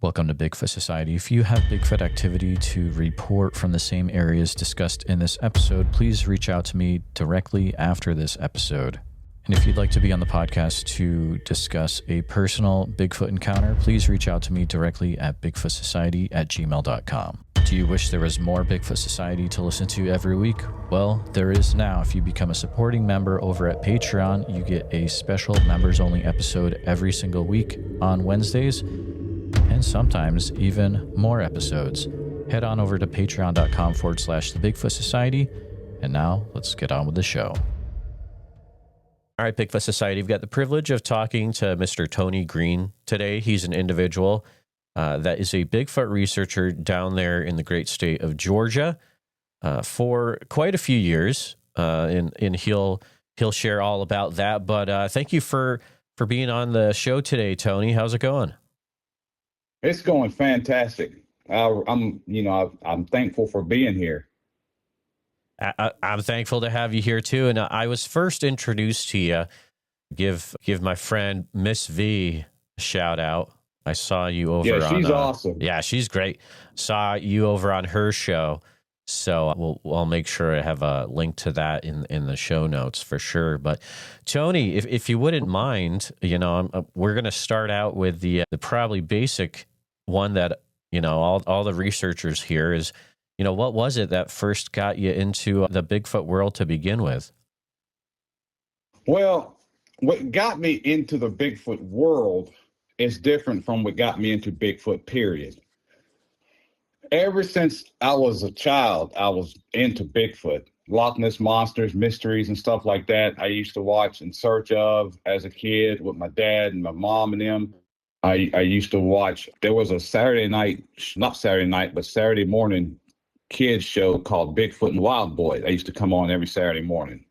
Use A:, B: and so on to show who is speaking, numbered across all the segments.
A: Welcome to Bigfoot Society. If you have Bigfoot activity to report from the same areas discussed in this episode, please reach out to me directly after this episode. And if you'd like to be on the podcast to discuss a personal Bigfoot encounter, please reach out to me directly at bigfootsociety@gmail.com. Do you wish there was more Bigfoot Society to listen to every week? Well, there is now. If you become a supporting member over at Patreon, you get a special members-only episode every single week on Wednesdays, and sometimes even more episodes. Head on over to patreon.com/The Bigfoot Society. And now let's get on with the show. All right, Bigfoot Society, we've got the privilege of talking to Mr. Tony Green today. He's an individual that is a Bigfoot researcher down there in the great state of Georgia for quite a few years. And he'll share all about that. But thank you for being on the show today, Tony. How's it going?
B: It's going fantastic. I'm thankful for being here.
A: I'm thankful to have you here too. And I was first introduced to you. Give my friend Miss V a shout out. I saw you over.
B: Yeah, she's awesome.
A: Yeah, she's great. Saw you over on her show. So I'll make sure I have a link to that in the show notes for sure. But Tony, if you wouldn't mind, we're going to start out with the probably basic one that, all the researchers here is, what was it that first got you into the Bigfoot world to begin with?
B: Well, what got me into the Bigfoot world is different from what got me into Bigfoot, period. Ever since I was a child, I was into Bigfoot, Loch Ness monsters, mysteries, and stuff like that. I used to watch In Search Of as a kid with my dad and my mom and them. I used to watch, there was a Saturday morning kids show called Bigfoot and Wild Boy. They used to come on every Saturday morning.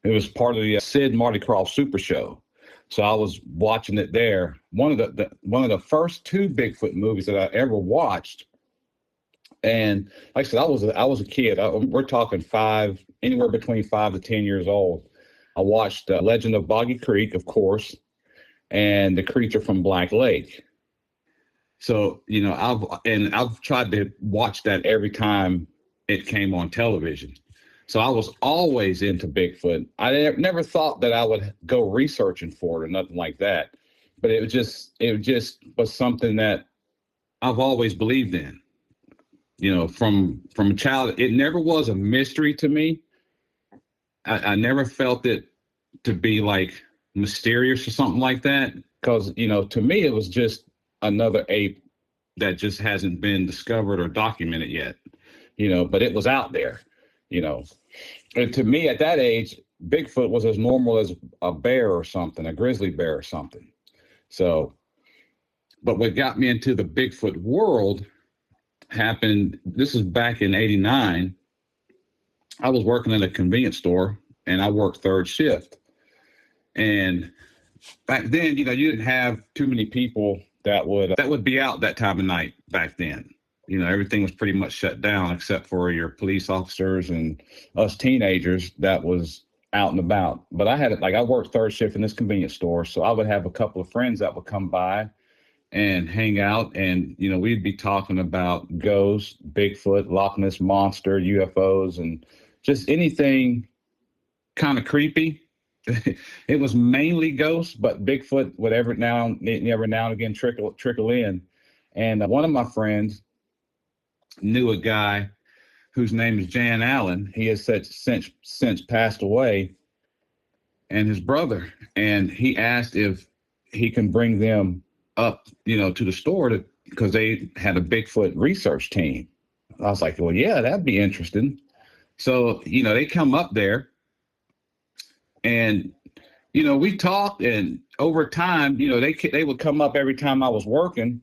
B: It was part of the Sid Marty Krofft Super Show. So I was watching it there. One of the first two Bigfoot movies that I ever watched. And like I said, I was a kid. We're talking anywhere between 5 to 10 years old. I watched Legend of Boggy Creek, of course, and The Creature from Black Lake. So, I've tried to watch that every time it came on television. So I was always into Bigfoot. I never thought that I would go researching for it or nothing like that. But it just was something that I've always believed in. From a child, it never was a mystery to me. I never felt it to be like mysterious or something like that. Because, to me, it was just another ape that just hasn't been discovered or documented yet, but it was out there, and to me at that age, Bigfoot was as normal as a bear or something, a grizzly bear or something. So, but what got me into the Bigfoot world happened, this is back in 89. I was working at a convenience store and I worked third shift. And back then, you didn't have too many people that would be out that time of night back then. Everything was pretty much shut down except for your police officers and us teenagers that was out and about. But I worked third shift in this convenience store. So I would have a couple of friends that would come by and hang out. And, we'd be talking about ghosts, Bigfoot, Loch Ness monster, UFOs, and just anything kind of creepy. It was mainly ghosts, but Bigfoot would every now and again trickle in. And one of my friends knew a guy whose name is Jan Allen. He has since passed away, and his brother. And he asked if he can bring them up, to the store because they had a Bigfoot research team. I was like, well, yeah, that'd be interesting. So, they come up there. And, we talked, and over time, they would come up every time I was working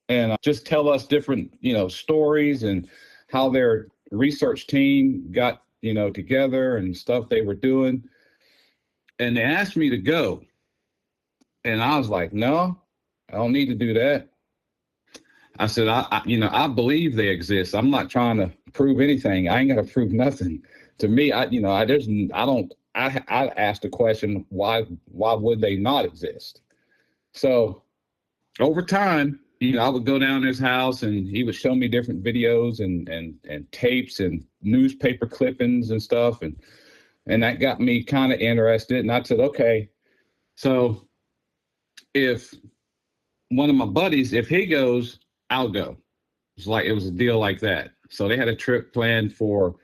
B: and just tell us different, stories and how their research team got, together and stuff they were doing. And they asked me to go. And I was like, no, I don't need to do that. I said, I believe they exist. I'm not trying to prove anything. I ain't got to prove nothing. To me, I asked the question, why would they not exist? So over time, I would go down to his house and he would show me different videos and tapes and newspaper clippings and stuff. And that got me kind of interested. And I said, okay, so if one of my buddies, if he goes, I'll go. It was a deal like that. So they had a trip planned for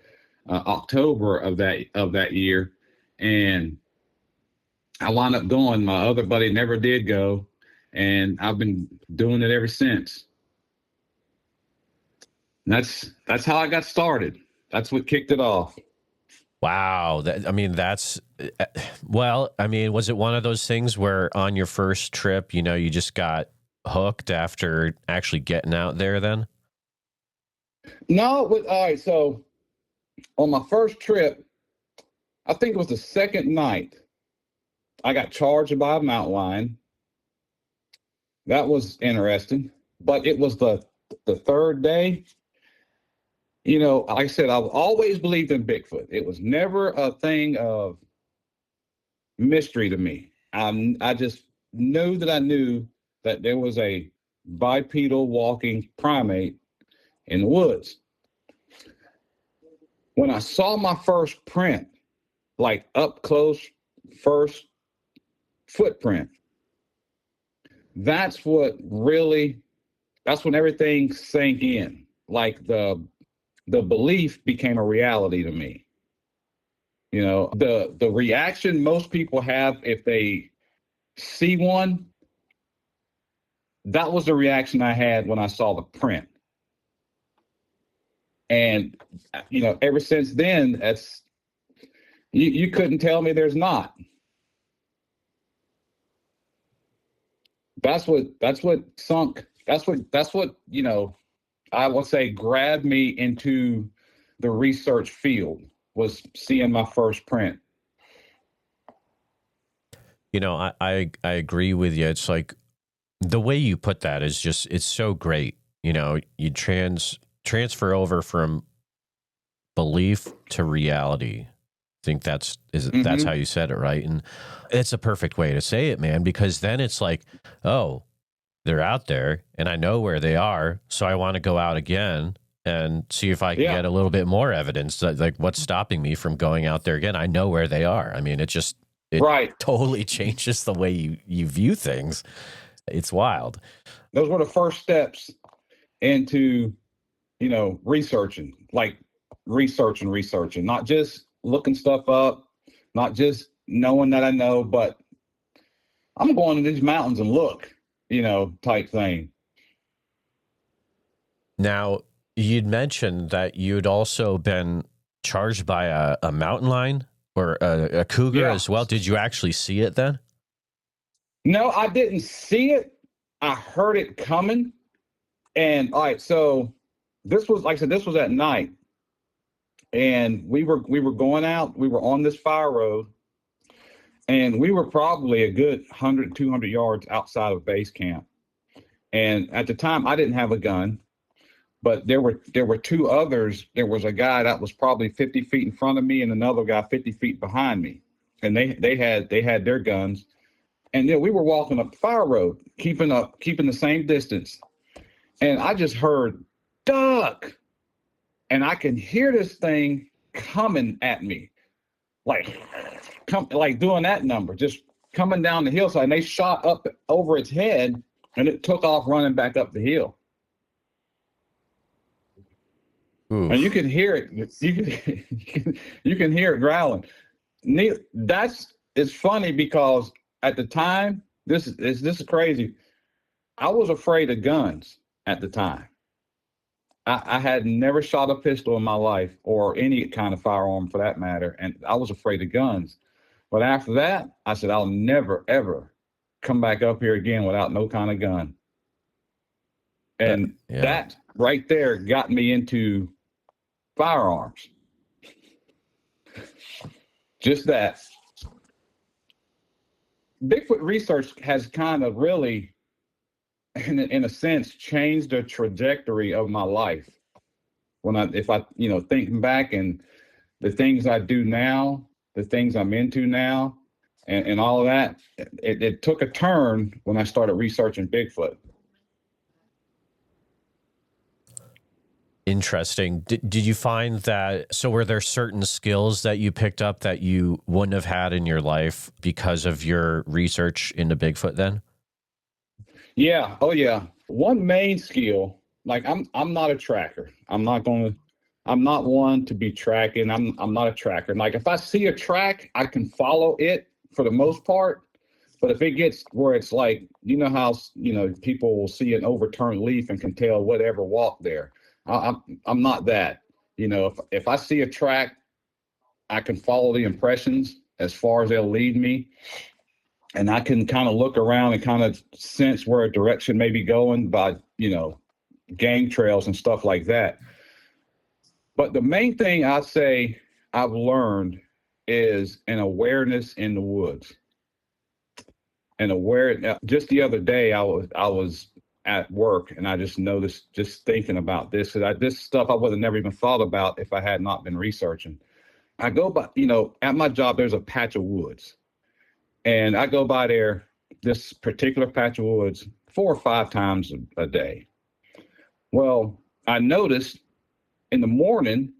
B: October of that year. And I wound up going. My other buddy never did go. And I've been doing it ever since. And that's how I got started. That's what kicked it off.
C: Wow. Was it one of those things where on your first trip, you just got hooked after actually getting out there then?
B: No. All right. So on my first trip, I think it was the second night, I got charged by a mountain lion. That was interesting. But it was the third day. Like I said, I've always believed in Bigfoot. It was never a thing of mystery to me. I just knew that I knew that there was a bipedal walking primate in the woods. When I saw my first print, like up close, first footprint, that's when everything sank in. Like the belief became a reality to me. The reaction most people have if they see one, that was the reaction I had when I saw the print. And, ever since then, that's, you couldn't tell me there's not. That's what I would say grabbed me into the research field, was seeing my first print.
C: I agree with you. It's like the way you put that is just, it's so great. You transfer over from belief to reality. I think that's how you said it, right? And it's a perfect way to say it, man, because then it's like, oh, they're out there and I know where they are. So I want to go out again and see if I can get a little bit more evidence. Like, what's stopping me from going out there again? I know where they are. I mean, it totally changes the way you view things. It's wild.
B: Those were the first steps into, researching, not just looking stuff up, not just knowing that I know, but I'm going to these mountains and look, type thing.
C: Now, you'd mentioned that you'd also been charged by a mountain lion or a cougar as well. Did you actually see it then?
B: No, I didn't see it. I heard it coming. And all right, so this was, like I said, this was at night. And we were going out. We were on this fire road. And we were probably a good 100, 200 yards outside of base camp. And at the time, I didn't have a gun. But there were two others. There was a guy that was probably 50 feet in front of me and another guy 50 feet behind me. And they had their guns. And we were walking up the fire road, keeping the same distance. And I just heard, duck. And I can hear this thing coming at me, like doing that number, just coming down the hillside. And they shot up over its head and it took off running back up the hill. Oof. And you can hear it. You can hear it growling. It's funny because at the time, this is crazy. I was afraid of guns at the time. I had never shot a pistol in my life or any kind of firearm for that matter, and I was afraid of guns. But after that, I said, I'll never, ever come back up here again without no kind of gun. And that right there got me into firearms. Just that. Bigfoot research has kind of really, in a sense, changed the trajectory of my life. If I thinking back and the things I do now, the things I'm into now, and all of that, it took a turn when I started researching Bigfoot.
C: Interesting. Did you find that, so were there certain skills that you picked up that you wouldn't have had in your life because of your research into Bigfoot then?
B: Yeah. Oh yeah. One main skill, like I'm not a tracker. I'm not one to be tracking. I'm not a tracker. Like if I see a track, I can follow it for the most part. But if it gets where it's like, you know how, people will see an overturned leaf and can tell whatever walked there. I'm not that. If I see a track, I can follow the impressions as far as they'll lead me. And I can kind of look around and kind of sense where a direction may be going by, gang trails and stuff like that. But the main thing I say I've learned is an awareness in the woods. Just the other day, I was at work and I just noticed, just thinking about this, this stuff I would have never even thought about if I had not been researching. I go by, at my job, there's a patch of woods. And I go by there, this particular patch of woods, 4 or 5 times a day. Well, I noticed in the morning,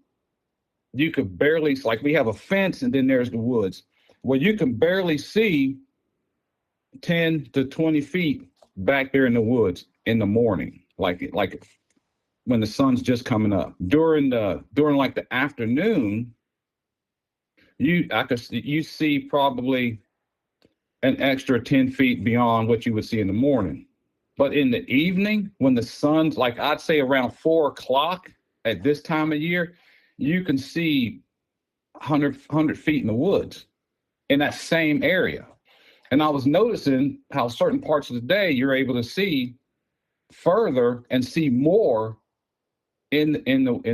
B: you could barely, like we have a fence and then there's the woods, where you can barely see 10 to 20 feet back there in the woods in the morning, like when the sun's just coming up. During like the afternoon, you see probably an extra 10 feet beyond what you would see in the morning. But in the evening, when the sun's, like I'd say around 4 o'clock at this time of year, you can see 100 feet in the woods in that same area. And I was noticing how certain parts of the day you're able to see further and see more in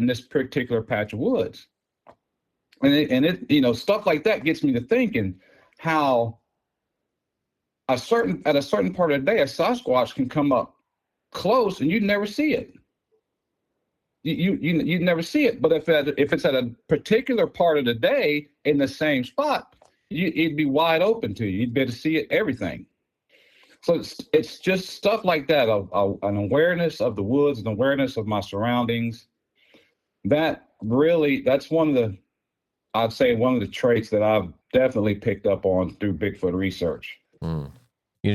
B: this particular patch of woods. And it stuff like that gets me to thinking how at a certain part of the day, a Sasquatch can come up close and you'd never see it. You'd never see it. But if it's at a particular part of the day in the same spot, it'd be wide open to you. You'd be able to see it, everything. So it's just stuff like that, an awareness of the woods, an awareness of my surroundings. That's one of the traits that I've definitely picked up on through Bigfoot research.
C: Mm.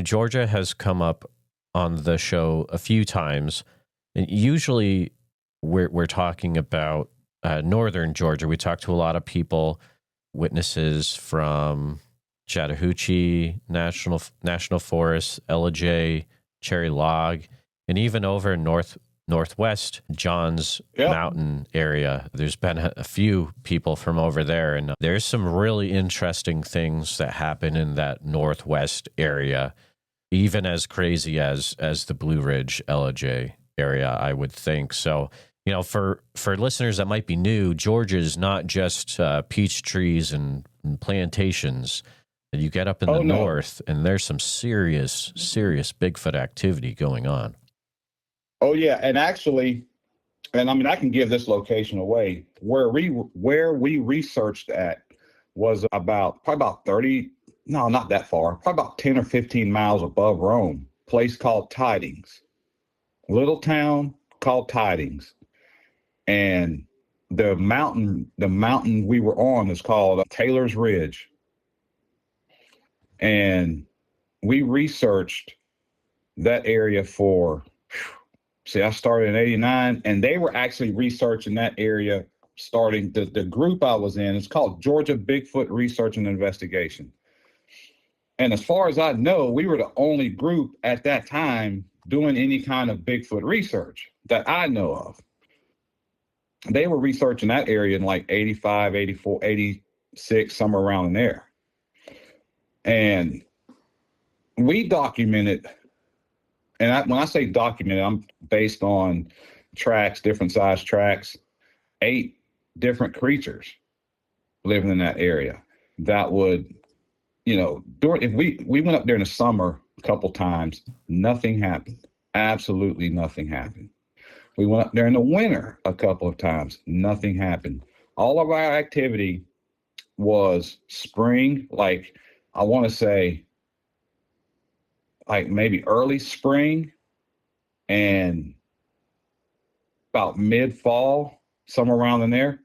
C: Georgia has come up on the show a few times, and usually we're talking about northern Georgia. We talk to a lot of people, witnesses from Chattahoochee National Forest, LJ, Cherry Log, and even over northwest Johns Mountain area. There's been a few people from over there, and there's some really interesting things that happen in that northwest area, even as crazy as the Blue Ridge LJ area, I would think. So, for listeners that might be new, Georgia is not just peach trees and plantations. You get up in the north, and there's some serious Bigfoot activity going on.
B: Oh yeah, and actually, I can give this location away. Where we researched at was probably about 30, no, not that far, probably about 10 or 15 miles above Rome. Place called Tidings, little town called Tidings, and the mountain we were on is called Taylor's Ridge, and we researched that area for. See, I started in 89, and they were actually researching that area starting the group I was in. It's called Georgia Bigfoot Research and Investigation. And as far as I know, we were the only group at that time doing any kind of Bigfoot research that I know of. They were researching that area in like 85, 84, 86, somewhere around in there. And we documented. And when I say documented, I'm based on tracks, different size tracks, 8 different creatures living in that area that would, if we went up there in the summer a couple times, nothing happened. Absolutely nothing happened. We went up there in the winter a couple of times, nothing happened. All of our activity was spring, like I want to say like maybe early spring and about mid-fall, somewhere around in there.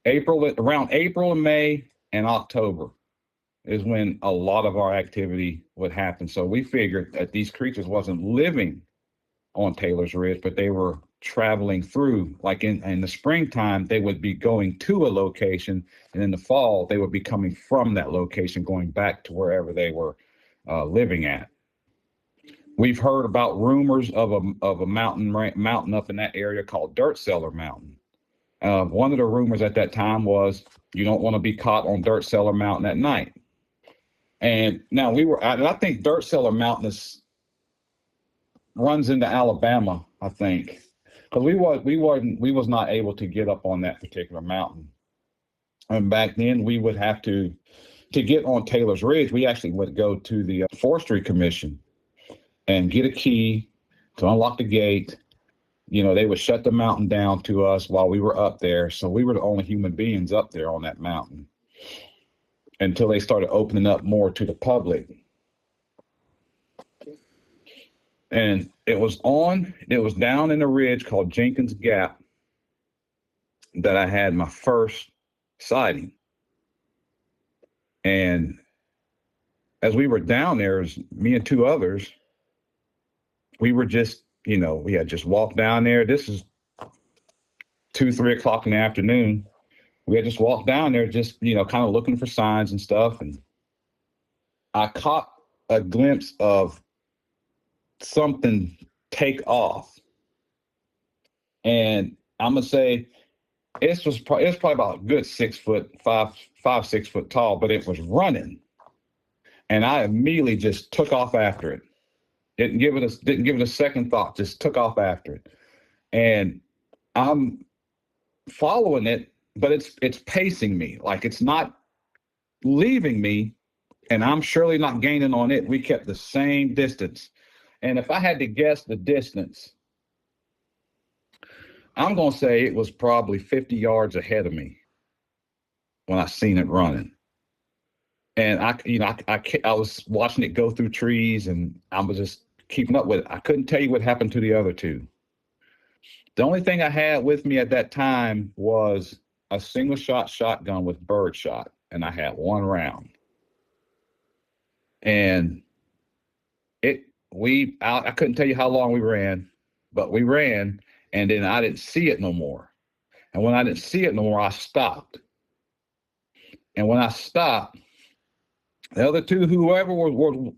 B: Around April and May and October is when a lot of our activity would happen. So we figured that these creatures wasn't living on Taylor's Ridge, but they were traveling through. Like in the springtime, they would be going to a location, and in the fall, they would be coming from that location, going back to wherever they were living at. We've heard about rumors of a mountain up in that area called Dirt Cellar Mountain. One of the rumors at that time was you don't want to be caught on Dirt Cellar Mountain at night. And now I think Dirt Cellar Mountain runs into Alabama, I think, because we was not able to get up on that particular mountain. And back then we would have to get on Taylor's Ridge. We actually would go to the Forestry Commission and get a key to unlock the gate. They would shut the mountain down to us while we were up there. So we were the only human beings up there on that mountain until they started opening up more to the public. And it was down in a ridge called Jenkins Gap that I had my first sighting. And as we were down there, it was me and two others, we were just, we had just walked down there. This is 2-3 o'clock in the afternoon. We had just walked down there, just, kind of looking for signs and stuff. And I caught a glimpse of something take off. And I'm going to say it was probably about a good 6 foot, 6 foot tall, but it was running. And I immediately just took off after it. Didn't give it a second thought, just took off after it. And I'm following it, but it's pacing me. Like it's not leaving me, and I'm surely not gaining on it. We kept the same distance. And if I had to guess the distance, I'm going to say it was probably 50 yards ahead of me when I seen it running. And I was watching it go through trees, and I was just keeping up with it. I couldn't tell you what happened to the other two. The only thing I had with me at that time was a single shot shotgun with bird shot, and I had one round. And I couldn't tell you how long we ran, but we ran, and then I didn't see it no more. And when I didn't see it no more, I stopped. And when I stopped, the other two, whoever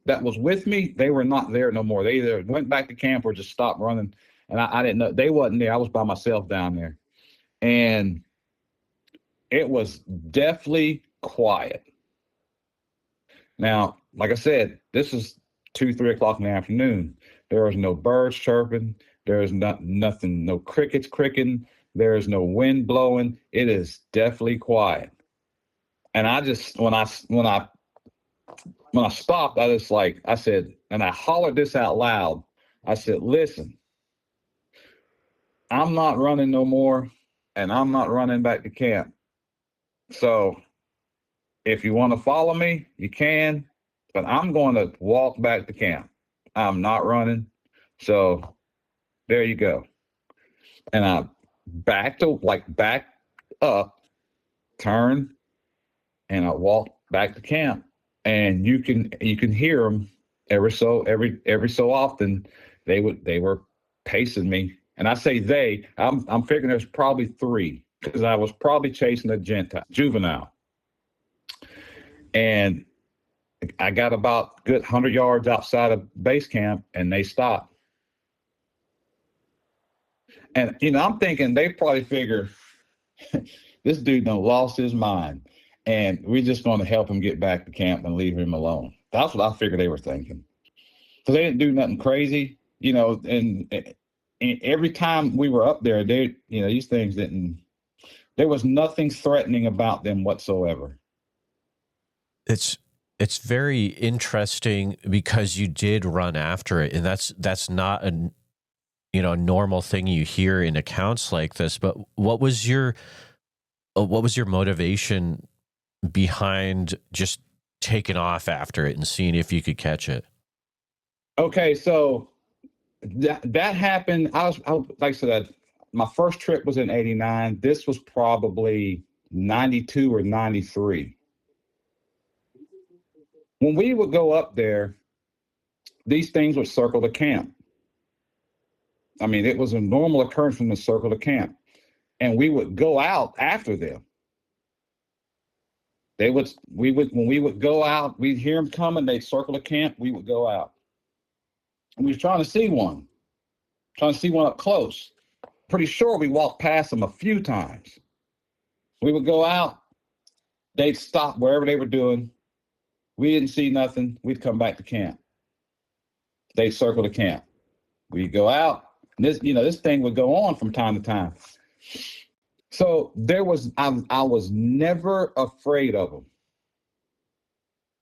B: that was with me, they were not there no more. They either went back to camp or just stopped running. And I didn't know. They wasn't there. I was by myself down there. And it was definitely quiet. Now, like I said, this is 2-3 o'clock in the afternoon. There was no birds chirping. There is nothing, no crickets cricking. There is no wind blowing. It is definitely quiet. And I just, when I stopped, I said, and I hollered this out loud. I said, listen, I'm not running no more, and I'm not running back to camp. So if you want to follow me, you can, but I'm going to walk back to camp. I'm not running. So there you go. And I backed up, turned, and I walked back to camp. And you can hear them every so often. They were pacing me, and I say I'm figuring there's probably 3 because I was probably chasing a juvenile, and I got about good 100 yards outside of base camp, and they stopped. And I'm thinking they probably figure this dude done lost his mind. And we're just going to help him get back to camp and leave him alone. That's what I figured they were thinking. So they didn't do nothing crazy, and every time we were up there, these things there was nothing threatening about them whatsoever.
C: It's very interesting because you did run after it, and that's not a normal thing you hear in accounts like this. But what was your motivation behind just taking off after it and seeing if you could catch it?
B: Okay, so that happened. Like I said, my first trip was in '89. This was probably '92 or '93. When we would go up there, these things would circle the camp. I mean, it was a normal occurrence from the circle the camp, and we would go out after them. When we would go out, we'd hear them coming. They'd circle the camp. We would go out, and we were trying to see one up close. Pretty sure we walked past them a few times. We would go out. They'd stop wherever they were doing. We didn't see nothing. We'd come back to camp. They'd circle the camp. We'd go out. And this thing would go on from time to time. So I was never afraid of them.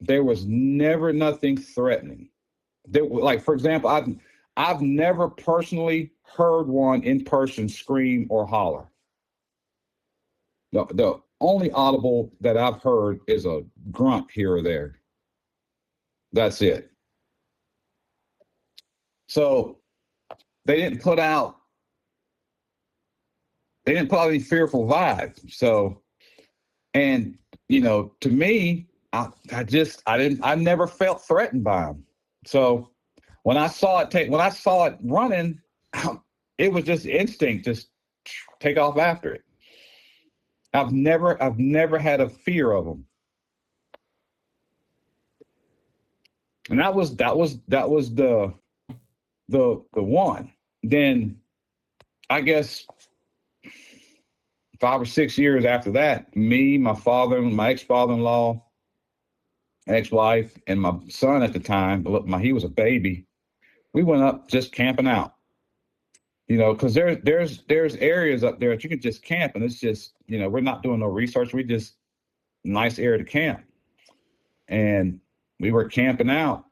B: There was never nothing threatening. Like, for example, I've never personally heard one in person scream or holler. The only audible that I've heard is a grunt here or there. That's it. So they didn't put out any fearful vibes. So, and to me, I never felt threatened by them. So when I saw it running, it was just instinct, just take off after it. I've never had a fear of them. And that was the one. Then I guess 5 or 6 years after that, me, my father, my ex-father-in-law, ex-wife, and my son at the time, he was a baby, we went up just camping out. Because there's areas up there that you can just camp, and it's just, we're not doing no research. We just nice area to camp. And we were camping out,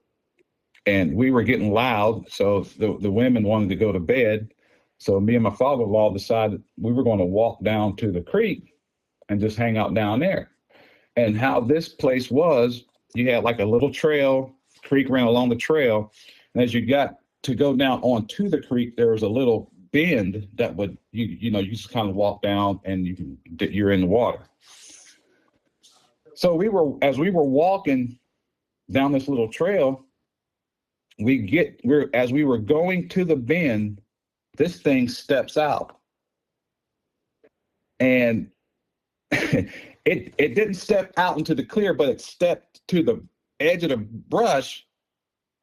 B: and we were getting loud. So the women wanted to go to bed. So me and my father-in-law decided we were going to walk down to the creek and just hang out down there. And how this place was, you had like a little trail, creek ran along the trail. And as you got to go down onto the creek, there was a little bend that would, you just kind of walk down and you're in the water. So as we were walking down this little trail, as we were going to the bend, this thing steps out. And it didn't step out into the clear, but it stepped to the edge of the brush.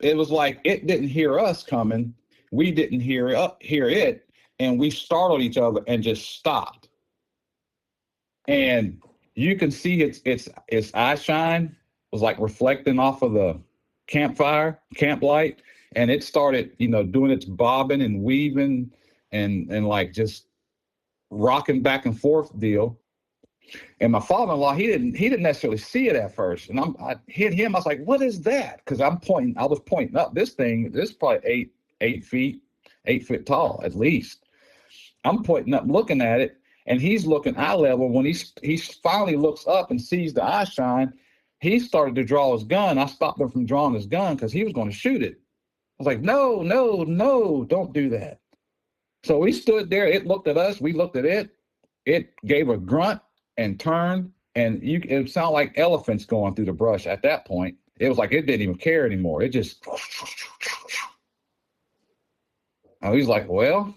B: It was like it didn't hear us coming. We didn't hear it, and we startled each other and just stopped. And you can see its eye shine was like reflecting off of the camp light, and it started, doing its bobbing and weaving and like just rocking back and forth deal. And my father-in-law, he didn't necessarily see it at first. And I hit him. I was like, "What is that?" Because I was pointing up. This thing, this is probably 8 feet tall at least. I'm pointing up, looking at it, and he's looking eye level. When he finally looks up and sees the eye shine, he started to draw his gun. I stopped him from drawing his gun because he was going to shoot it. I was like, "No, don't do that." So we stood there. It looked at us. We looked at it. It gave a grunt and turned, and it sounded like elephants going through the brush at that point. It was like it didn't even care anymore. It just, and he's like, "Well."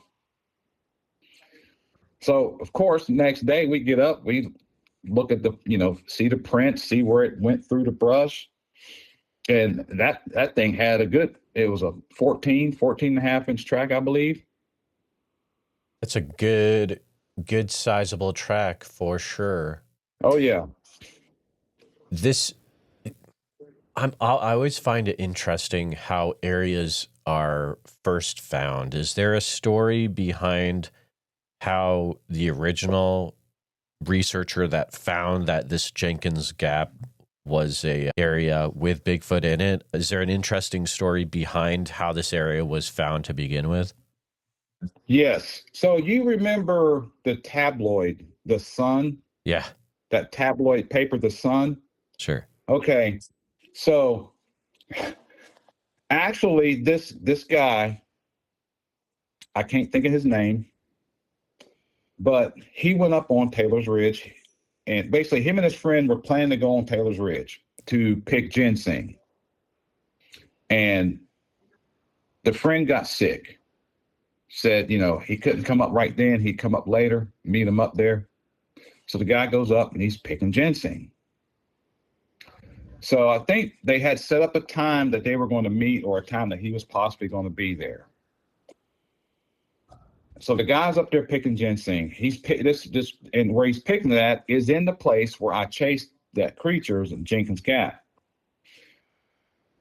B: So of course, the next day we get up, we look at see the print, see where it went through the brush. And that thing had it was a 14 and a half inch track, I believe.
C: It's a good sizable track for sure.
B: Oh yeah.
C: I always find it interesting how areas are first found. Is there a story behind how the original researcher that found that this Jenkins Gap was a area with Bigfoot in it? Is there an interesting story behind how this area was found to begin with?
B: Yes. So you remember the tabloid, The Sun?
C: Yeah.
B: That tabloid paper, The Sun?
C: Sure.
B: Okay. So actually, this guy, I can't think of his name, but he went up on Taylor's Ridge, and basically him and his friend were planning to go on Taylor's Ridge to pick ginseng. And the friend got sick, said, he couldn't come up right then. He'd come up later, meet him up there. So the guy goes up and he's picking ginseng. So I think they had set up a time that they were going to meet, or a time that he was possibly going to be there. So the guy's up there picking ginseng. He's and where he's picking that is in the place where I chased that creatures in Jenkins Gap.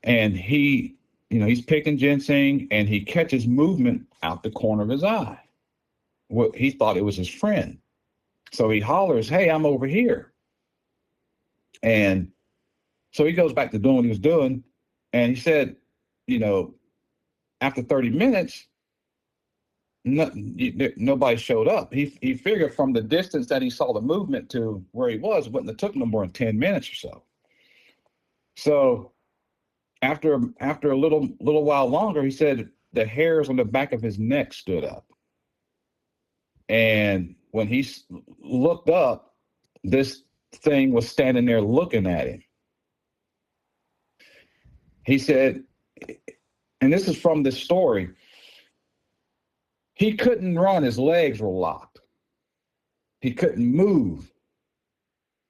B: And he's picking ginseng, and he catches movement out the corner of his eye. Well, he thought it was his friend. So he hollers, "Hey, I'm over here." And so he goes back to doing what he was doing. And he said, after 30 minutes, nobody showed up. He figured from the distance that he saw the movement to where he was, it wouldn't have took no more than 10 minutes or so. So after a little while longer, he said the hairs on the back of his neck stood up. And when he looked up, this thing was standing there looking at him. He said, and this is from this story, he couldn't run. His legs were locked. He couldn't move.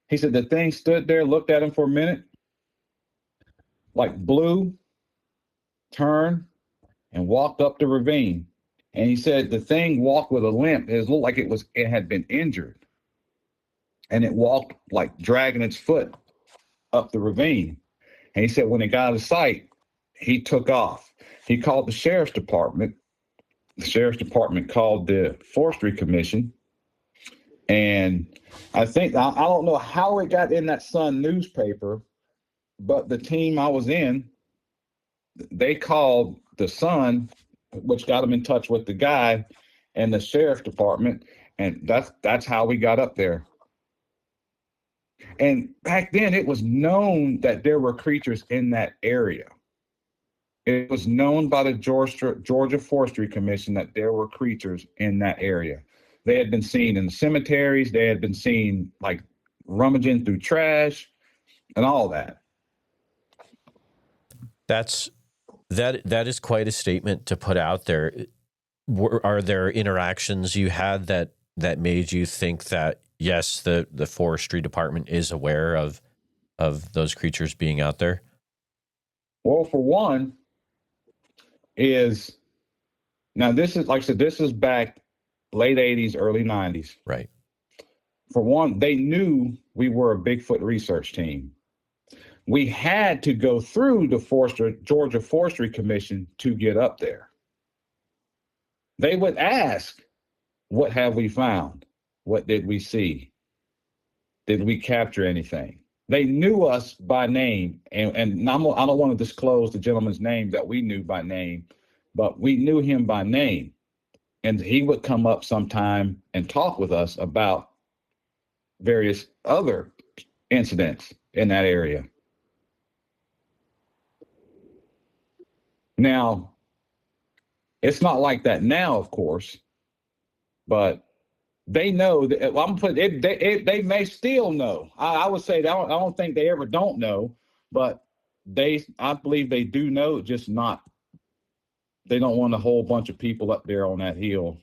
B: He said the thing stood there, looked at him for a minute, like blew, turned, and walked up the ravine. And he said the thing walked with a limp. It looked like it had been injured. And it walked like dragging its foot up the ravine. And he said when it got out of sight, he took off. He called the sheriff's department. The sheriff's department called the Forestry Commission. And I think, I don't know how it got in that Sun newspaper, but the team I was in, they called the Sun, which got them in touch with the guy and the sheriff's department. And that's how we got up there. And back then it was known that there were creatures in that area. It was known by the Georgia Forestry Commission that there were creatures in that area. They had been seen in the cemeteries. They had been seen like rummaging through trash and all that.
C: That is quite a statement to put out there. Are there interactions you had that made you think that, yes, the forestry department is aware of those creatures being out there?
B: Well, for one, now this is, like I said, this is back late 80s, early 90s.
C: Right.
B: For one, they knew we were a Bigfoot research team. We had to go through the Georgia Forestry Commission to get up there. They would ask, what have we found? What did we see? Did we capture anything? They knew us by name, and I don't want to disclose the gentleman's name that we knew by name, but we knew him by name. And he would come up sometime and talk with us about various other incidents in that area. Now, it's not like that now, of course, but they know that. Well, they may still know. I would say that I don't think they ever don't know, but I believe they do know, just not. They don't want a whole bunch of people up there on that hill,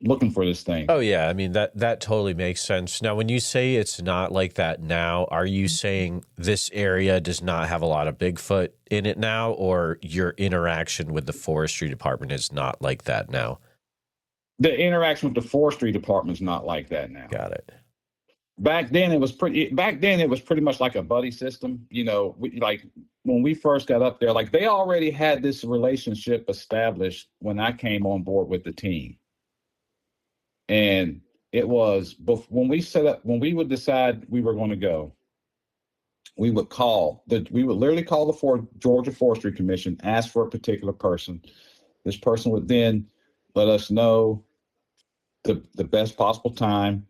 B: looking for this thing.
C: Oh yeah, I mean that totally makes sense. Now, when you say it's not like that now, are you saying this area does not have a lot of Bigfoot in it now, or your interaction with the forestry department is not like that now?
B: The interaction with the forestry department is not like that now.
C: Got it.
B: Back then it was pretty much like a buddy system. Like when we first got up there, like they already had this relationship established when I came on board with the team. And it was when we would decide we were going to go, we would literally call the Georgia Forestry Commission, ask for a particular person. This person would then let us know the best possible time,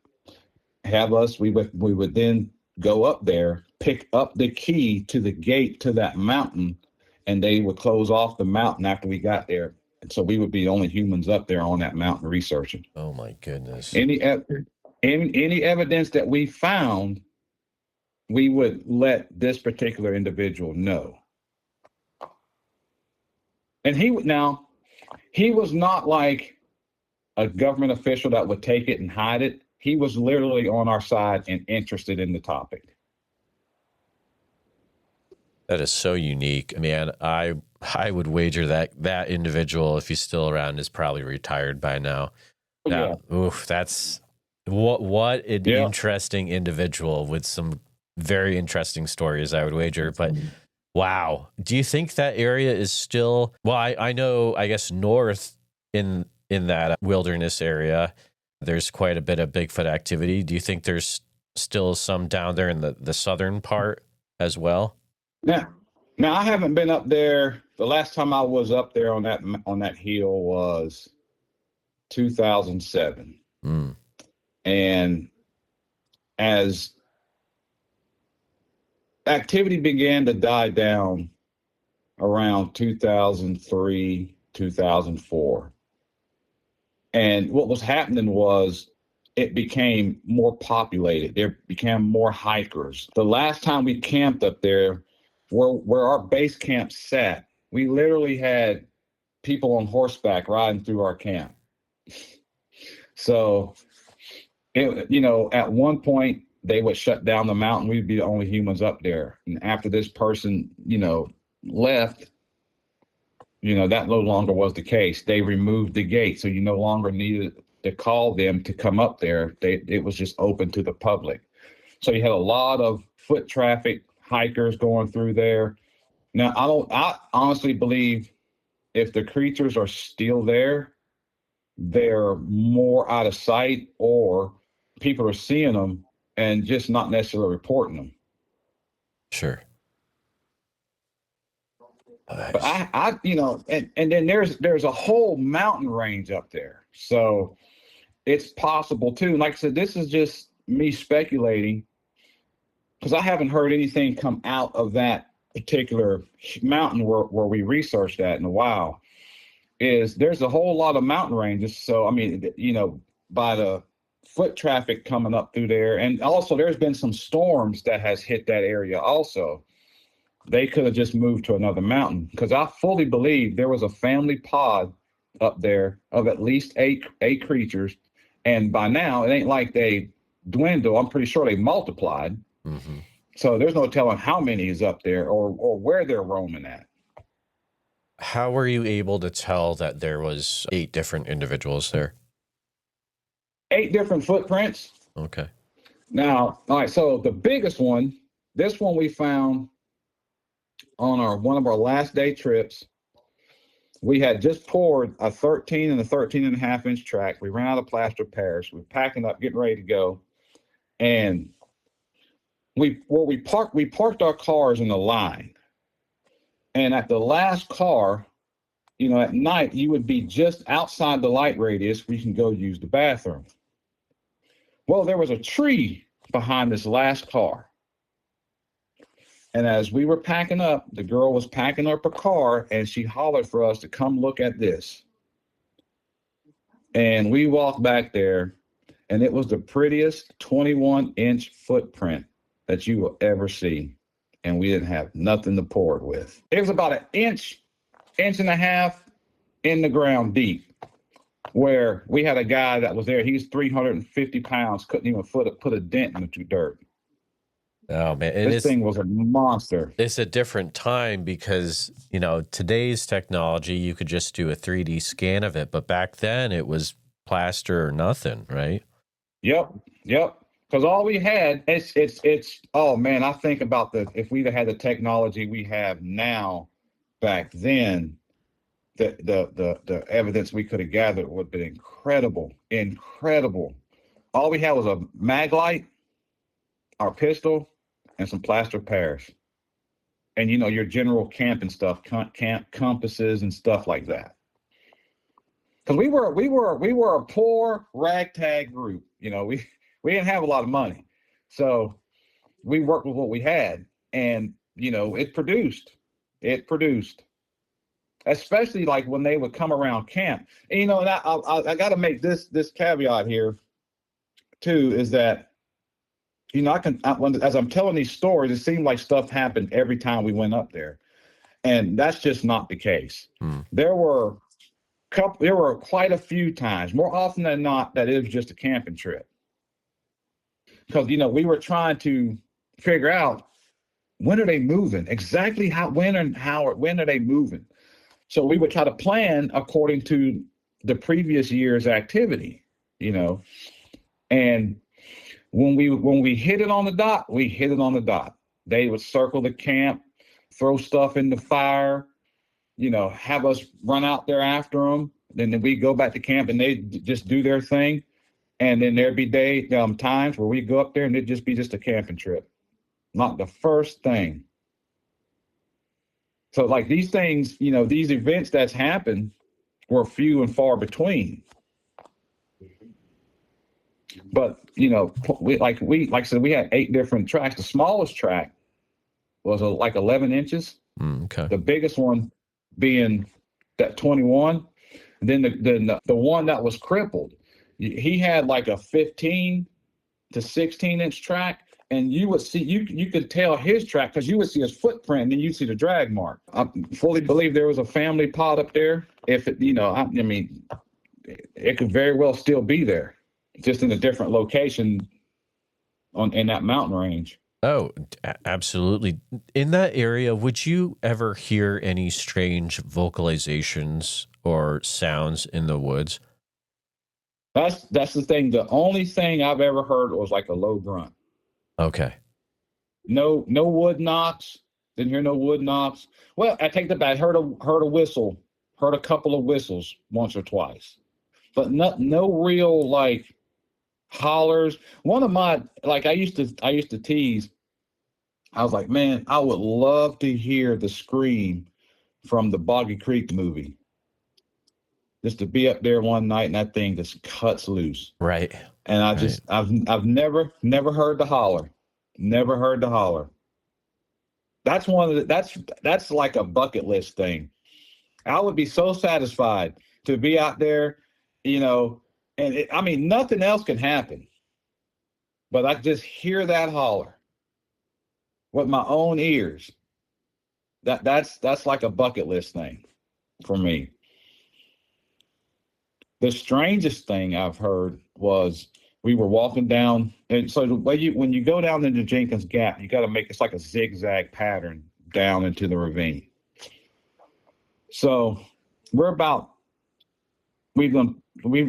B: have us. We would then go up there, pick up the key to the gate to that mountain, and they would close off the mountain after we got there. And so we would be the only humans up there on that mountain researching.
C: Oh my goodness.
B: Any evidence that we found, we would let this particular individual know. And he was not like a government official that would take it and hide it. He was literally on our side and interested in the topic.
C: That is so unique. Man, I would wager that individual, if he's still around, is probably retired by now.
B: Yeah.
C: Oof, that's what an interesting individual with some very interesting stories, I would wager. But wow. Do you think that area is still, well, I know, I guess north in that wilderness area, there's quite a bit of Bigfoot activity. Do you think there's still some down there in the southern part as well?
B: Now I haven't been up there. The last time I was up there on that hill was 2007. And as activity began to die down around 2003, 2004. And what was happening was it became more populated. There became more hikers. The last time we camped up there, where our base camp sat, we literally had people on horseback riding through our camp. So, at one point, they would shut down the mountain. We'd be the only humans up there. And after this person, left, that no longer was the case. They removed the gate. So you no longer needed to call them to come up there. It was just open to the public. So you had a lot of foot traffic, hikers going through there. Now, I honestly believe if the creatures are still there, they're more out of sight, or people are seeing them and just not necessarily reporting them.
C: Sure.
B: But and then there's a whole mountain range up there. So it's possible too. And like I said, this is just me speculating, because I haven't heard anything come out of that particular mountain where we researched that in a while. There's a whole lot of mountain ranges. So, by the foot traffic coming up through there, and also there's been some storms that has hit that area also. They could have just moved to another mountain, because I fully believe there was a family pod up there of at least eight creatures. And by now, it ain't like they dwindle. I'm pretty sure they multiplied.
C: Mm-hmm.
B: So there's no telling how many is up there or where they're roaming at.
C: How were you able to tell that there was 8 different individuals there?
B: 8 different footprints.
C: Okay.
B: Now, all right, so the biggest one, this one we found on one of our last day trips. We had just poured a 13 and a 13.5-inch track. We ran out of plaster Paris. We were packing up, getting ready to go. And we parked our cars in a line. And at the last car, at night, you would be just outside the light radius where you can go use the bathroom. Well, there was a tree behind this last car. And as we were packing up, the girl was packing up her car, and she hollered for us to come look at this. And we walked back there, and it was the prettiest 21-inch footprint that you will ever see. And we didn't have nothing to pour it with. It was about an inch and a half in the ground deep, where we had a guy that was there. He's 350 pounds, couldn't even put a dent in the dirt.
C: Oh man,
B: this thing was a monster.
C: It's a different time because, today's technology, you could just do a 3D scan of it. But back then it was plaster or nothing, right?
B: Yep. Because all we had, oh man, I think about if we'd have had the technology we have now back then, the evidence we could have gathered would have been incredible. All we had was a mag light, our pistol, and some plaster Paris. And your general camping stuff, camp compasses and stuff like that. Because we were a poor ragtag group. We didn't have a lot of money. So we worked with what we had, and it produced. It produced, especially like when they would come around camp. And, and I got to make this caveat here too, is that as I'm telling these stories, it seemed like stuff happened every time we went up there, and that's just not the case. There were quite a few times, more often than not, that it was just a camping trip, because we were trying to figure out, when are they moving? Exactly when are they moving? So we would try to plan according to the previous year's activity, and when we hit it on the dot, we hit it on the dot. They would circle the camp, throw stuff in the fire, have us run out there after them. Then we go back to camp and they just do their thing. And then there'd be times where we go up there and it'd just be just a camping trip. Not the first thing. So like these things, these events that's happened were few and far between. But, like I said, we had 8 different tracks. The smallest track was like 11 inches.
C: Okay.
B: The biggest one being that 21. And then the one that was crippled, he had like a 15 to 16 inch track. And you would see, you could tell his track because you would see his footprint and then you'd see the drag mark. I fully believe there was a family pot up there. If it, it could very well still be there, just in a different location in that mountain range.
C: Oh, absolutely. In that area, would you ever hear any strange vocalizations or sounds in the woods?
B: That's the thing. The only thing I've ever heard was like a low grunt.
C: Okay.
B: No wood knocks. Didn't hear no wood knocks. Well, I take that back. Heard a whistle. Heard a couple of whistles once or twice, but no real like hollers. One of my, like, I used to tease. I was like, man, I would love to hear the scream from the Boggy Creek movie. Just to be up there one night and that thing just cuts loose.
C: Right.
B: And I've never heard the holler. Never heard the holler. That's that's like a bucket list thing. I would be so satisfied to be out there, and nothing else can happen. But I just hear that holler with my own ears. That's like a bucket list thing for me. The strangest thing I've heard was we were walking down, and so when you go down into Jenkins Gap, you got to make it's like a zigzag pattern down into the ravine. So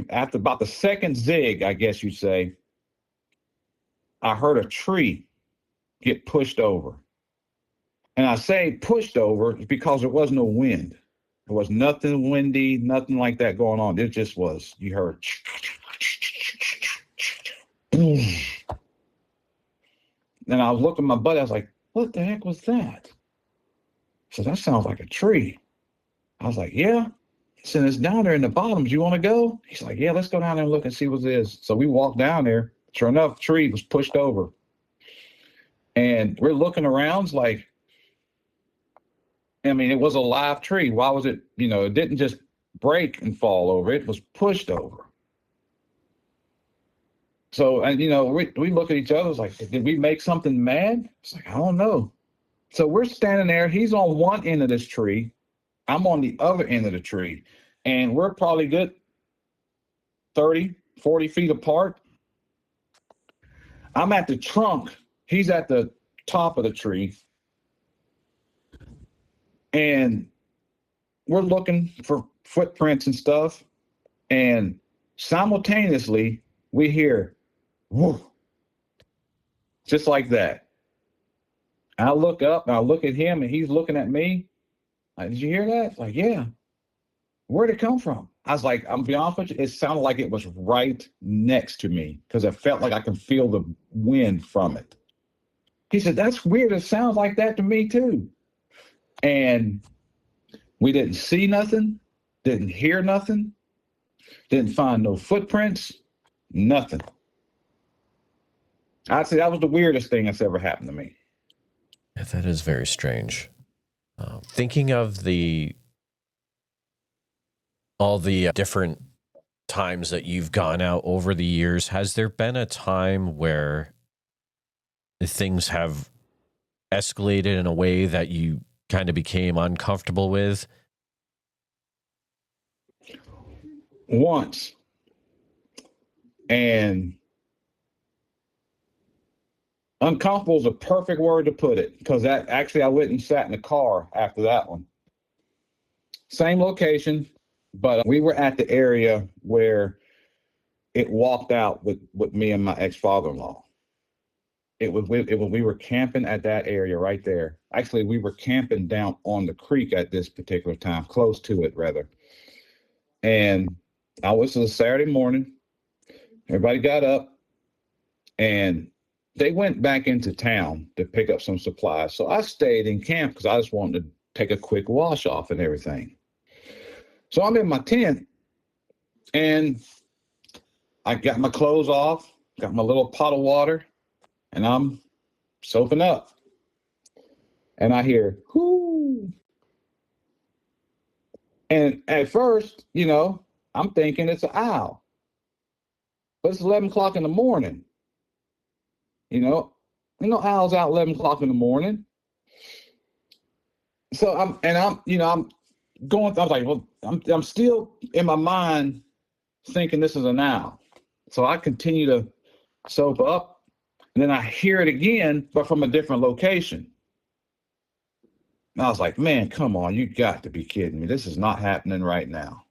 B: after about the second zig, I guess you'd say, I heard a tree get pushed over. And I say pushed over because there was no wind. There was nothing windy, nothing like that going on. It just was, you heard. And I was looking at my buddy, I was like, what the heck was that? So that sounds like a tree. I was like, yeah. He said, it's down there in the bottoms. You want to go? He's like, yeah, let's go down there and look and see what it is. So we walked down there. Sure enough, the tree was pushed over. And we're looking around like, it was a live tree. Why was it, it didn't just break and fall over. It was pushed over. So, and, we look at each other, it's like, did we make something mad? It's like, I don't know. So we're standing there. He's on one end of this tree. I'm on the other end of the tree. And we're probably good 30, 40 feet apart. I'm at the trunk. He's at the top of the tree. And we're looking for footprints and stuff. And simultaneously, we hear, whoo, just like that. I look up and I look at him and he's looking at me. Like, did you hear that? It's like, yeah. Where'd it come from? I was like, I'm gonna be honest with you, it sounded like it was right next to me because it felt like I could feel the wind from it. He said, that's weird. It sounds like that to me too. And we didn't see nothing, didn't hear nothing, didn't find no footprints, nothing. I'd say that was the weirdest thing that's ever happened to me.
C: Yeah, that is very strange. Thinking of all the different times that you've gone out over the years, has there been a time where things have escalated in a way that you kind of became uncomfortable with?
B: Once. And uncomfortable is a perfect word to put it, because that actually I went and sat in the car after that one. Same location, but we were at the area where it walked out with me and my ex-father-in-law. We were camping at that area right there. Actually, we were camping down on the creek at this particular time, close to it rather. And I was a Saturday morning. Everybody got up and they went back into town to pick up some supplies. So I stayed in camp because I just wanted to take a quick wash off and everything. So I'm in my tent and I got my clothes off, got my little pot of water, and I'm soaping up. And I hear, whoo. And at first, I'm thinking it's an owl. But it's 11 o'clock in the morning. Owls out 11 o'clock in the morning. So I'm going, I was like, well, I'm still in my mind thinking this is an owl. So I continue to soap up, and then I hear it again, but from a different location. And I was like, man, come on, you got to be kidding me. This is not happening right now.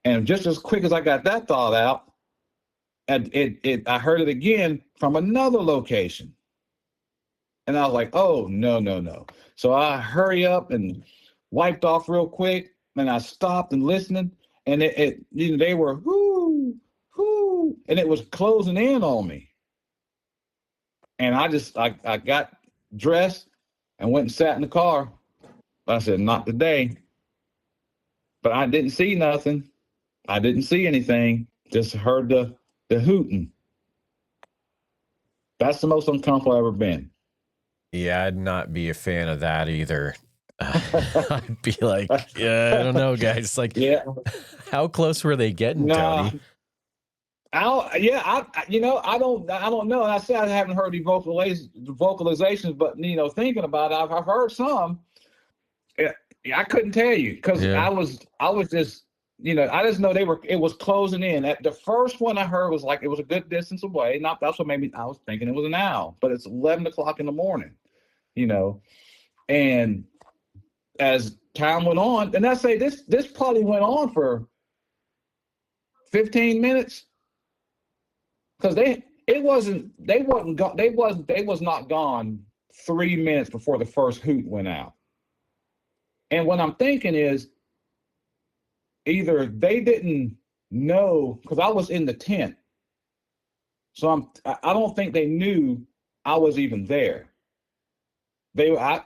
B: And just as quick as I got that thought out, I heard it again from another location. And I was like, oh, no. So I hurry up and wiped off real quick, and I stopped and listening, and they were whoo, and it was closing in on me. And I got dressed and went and sat in the car. I said, not today. But I didn't see nothing. I didn't see anything. Just heard the hooting. That's the most uncomfortable I've ever been.
C: Yeah, I'd not be a fan of that either. I'd be like, yeah, I don't know, guys. Like, yeah, how close were they getting, Tony?
B: I don't know. And I said I haven't heard the vocalizations, but thinking about it, I've heard some. I couldn't tell you because I was just, I just know it was closing in. At the first one I heard was like it was a good distance away. That's what made me. I was thinking it was an owl, but it's 11 o'clock in the morning, and as time went on, and I say this probably went on for 15 minutes. Because they was not gone 3 minutes before the first hoot went out. And what I'm thinking is either they didn't know, because I was in the tent. So I don't think they knew I was even there. I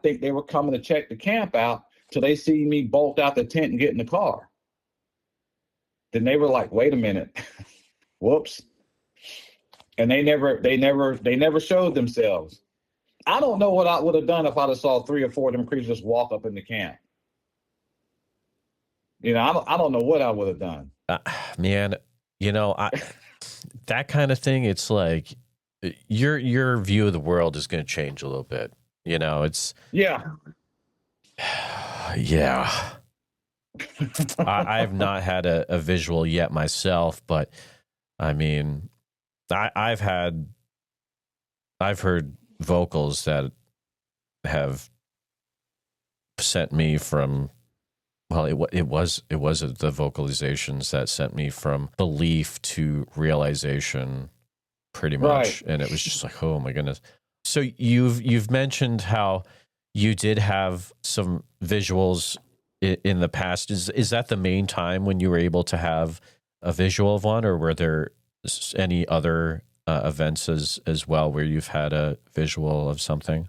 B: think they were coming to check the camp out till they see me bolt out the tent and get in the car. Then they were like, wait a minute. Whoops. And they never showed themselves. I don't know what I would have done if I'd have saw 3 or 4 of them creatures just walk up in the camp. I don't know what I would have done.
C: Man, that kind of thing, it's like your view of the world is going to change a little bit. It's
B: yeah.
C: Yeah. I've not had a visual yet myself, but I mean, I've heard vocals that have sent me from, well, it was the vocalizations that sent me from belief to realization, pretty much, right. And it was just like, oh my goodness. So you've mentioned how you did have some visuals in the past. Is that the main time when you were able to have a visual of one, or were there any other events as well where you've had a visual of something?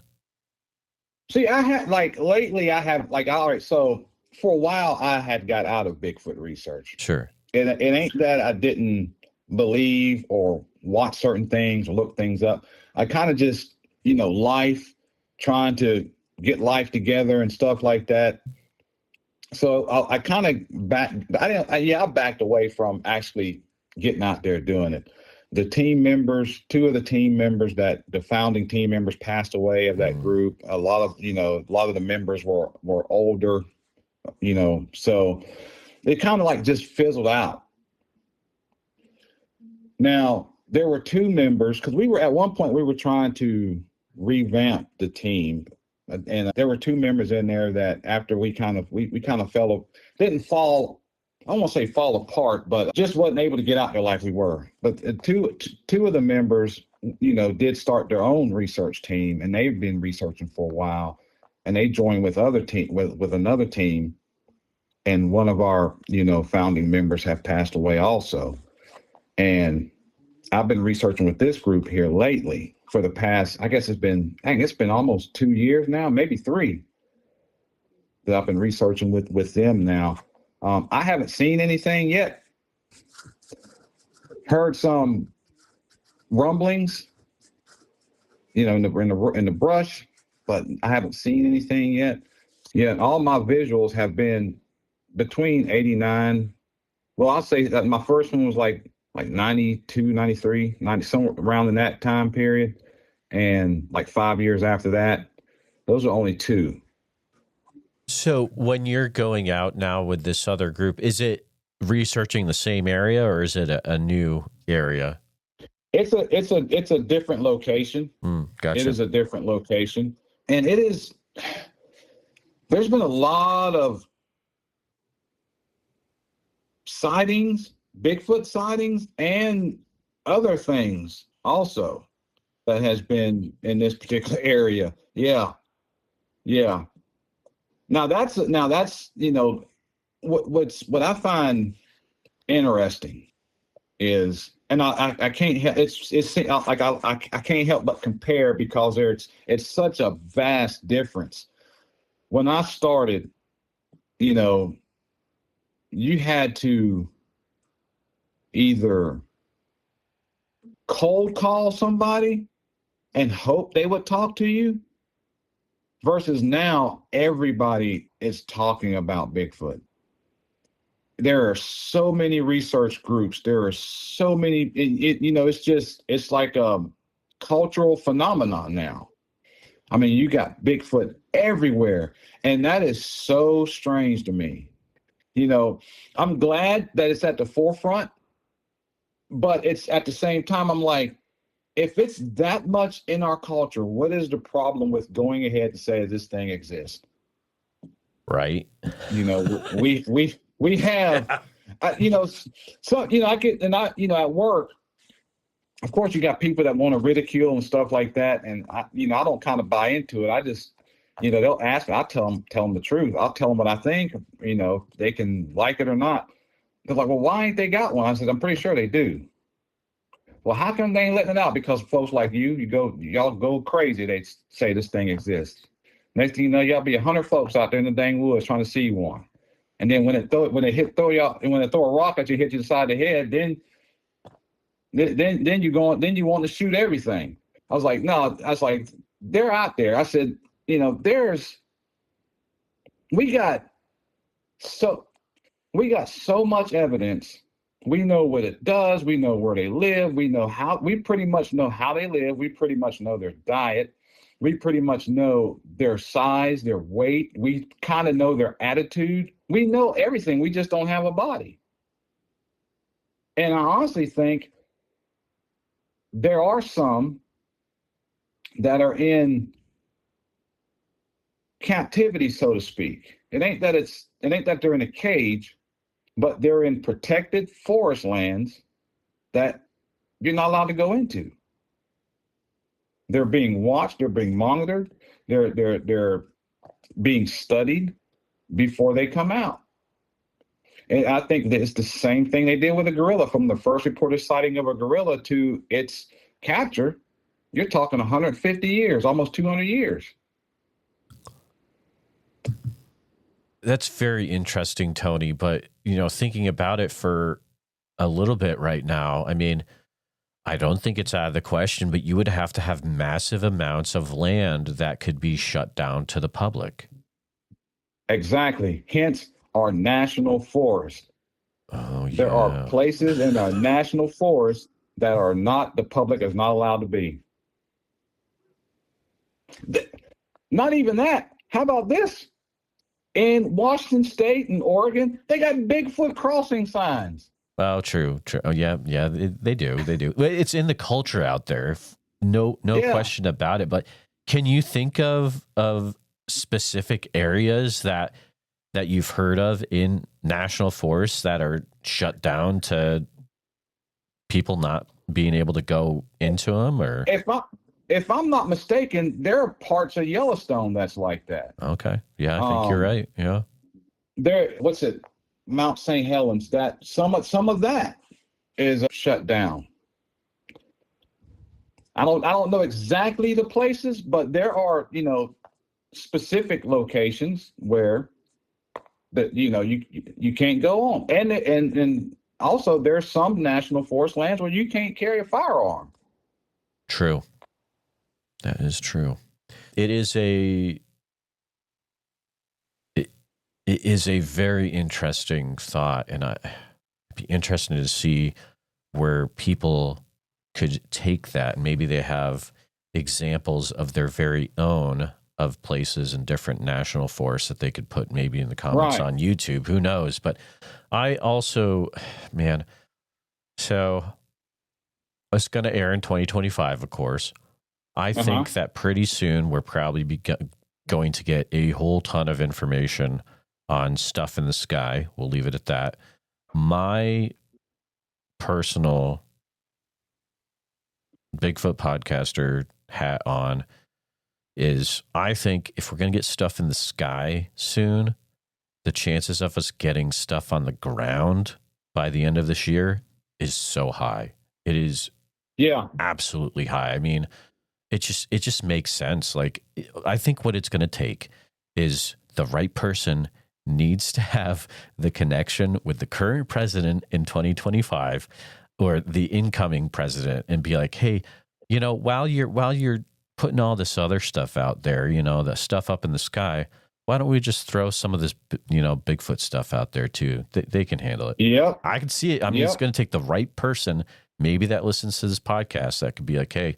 B: See, I had lately all right, so for a while I had got out of Bigfoot research.
C: Sure.
B: And it ain't that I didn't believe or watch certain things or look things up. I kind of just, life, trying to get life together and stuff like that. So I kind of I backed away from actually getting out there doing it. The team members, two of the team members the founding team members passed away of that group. A lot of the members were older, so it kind of like just fizzled out. Now, there were two members, because at one point we were trying to revamp the team. And there were two members in there that after we kind of didn't fall, I don't want to say fall apart, but just wasn't able to get out there like we were. But two of the members, did start their own research team, and they've been researching for a while, and they joined with another team, and one of our founding members have passed away also. And I've been researching with this group here lately for the past, it's been almost 2 years now, maybe 3, that I've been researching with them now. I haven't seen anything yet. Heard some rumblings, in the brush, but I haven't seen anything yet. Yeah, all my visuals have been between 89. Well, I'll say that my first one was like 92, 93, 90, somewhere around in that time period. And like 5 years after that, those are only 2.
C: So when you're going out now with this other group, is it researching the same area, or is it a new area?
B: It's a different location.
C: Gotcha.
B: It is a different location. And there's been a lot of sightings, Bigfoot sightings, and other things also that has been in this particular area. Yeah. Now that's what I find interesting is, and I can't help it's like I can't help but compare, because it's such a vast difference. When I started, you had to either cold call somebody and hope they would talk to you, versus now everybody is talking about Bigfoot. There are so many research groups. There are so many, it's like a cultural phenomenon now. I mean, you got Bigfoot everywhere, and that is so strange to me. I'm glad that it's at the forefront, but it's at the same time, I'm like, if it's that much in our culture, what is the problem with going ahead to say this thing exists?
C: Right.
B: We have, so, I get, and at work, of course, you got people that want to ridicule and stuff like that. And I don't kind of buy into it. I just, they'll ask me, I'll tell them the truth. I'll tell them what I think, they can like it or not. They're like, well, why ain't they got one? I said, I'm pretty sure they do. Well, how come they ain't letting it out? Because folks like y'all go crazy. They say this thing exists. Next thing you know, y'all be 100 folks out there in the dang woods trying to see one. And then when they throw a rock at you, hit you the side of the head, then you want to shoot everything. I was like, no, they're out there. I said, we got so much evidence. We know what it does. We know where they live. We pretty much know how they live. We pretty much know their diet. We pretty much know their size, their weight. We kind of know their attitude. We know everything. We just don't have a body. And I honestly think there are some that are in captivity, so to speak. It ain't that they're in a cage, but they're in protected forest lands that you're not allowed to go into. They're being watched, they're being monitored, they're being studied before they come out. And I think that it's the same thing they did with a gorilla. From the first reported sighting of a gorilla to its capture, you're talking 150 years, almost 200 years.
C: That's very interesting, Tony. But, thinking about it for a little bit right now, I mean, I don't think it's out of the question, but you would have to have massive amounts of land that could be shut down to the public.
B: Exactly. Hence our national forest.
C: Oh, yeah.
B: There are places in our national forest that are not, the public is not allowed to be. Not even that. How about this? In Washington State and Oregon, they got Bigfoot crossing signs.
C: Oh, true. Oh, yeah. They do. It's in the culture out there. No question about it. But can you think of specific areas that you've heard of in national forests that are shut down to people not being able to go into them? Or
B: if I'm not mistaken, there are parts of Yellowstone that's like that.
C: Okay. Yeah, I think you're right. Yeah.
B: There, what's it? Mount St. Helens. That some of that is shut down. I don't know exactly the places, but there are, specific locations where that you can't go on, and also there's some national forest lands where you can't carry a firearm.
C: True. That is true. It is a very interesting thought, and I'd be interested to see where people could take that. Maybe they have examples of their very own of places in different national forests that they could put maybe in the comments on YouTube. Who knows? But I also, man, so it's going to air in 2025, of course. I think that pretty soon we're probably going to get a whole ton of information on stuff in the sky. We'll leave it at that. My personal Bigfoot podcaster hat on is, I think if we're going to get stuff in the sky soon, the chances of us getting stuff on the ground by the end of this year is so high. It is absolutely high. I mean, it just makes sense. Like, I think what it's going to take is the right person needs to have the connection with the current president in 2025 or the incoming president and be like, hey, while you're putting all this other stuff out there, the stuff up in the sky, why don't we just throw some of this, Bigfoot stuff out there too? They can handle it.
B: Yeah.
C: I can see it. I mean, it's going to take the right person, maybe that listens to this podcast, that could be like, hey,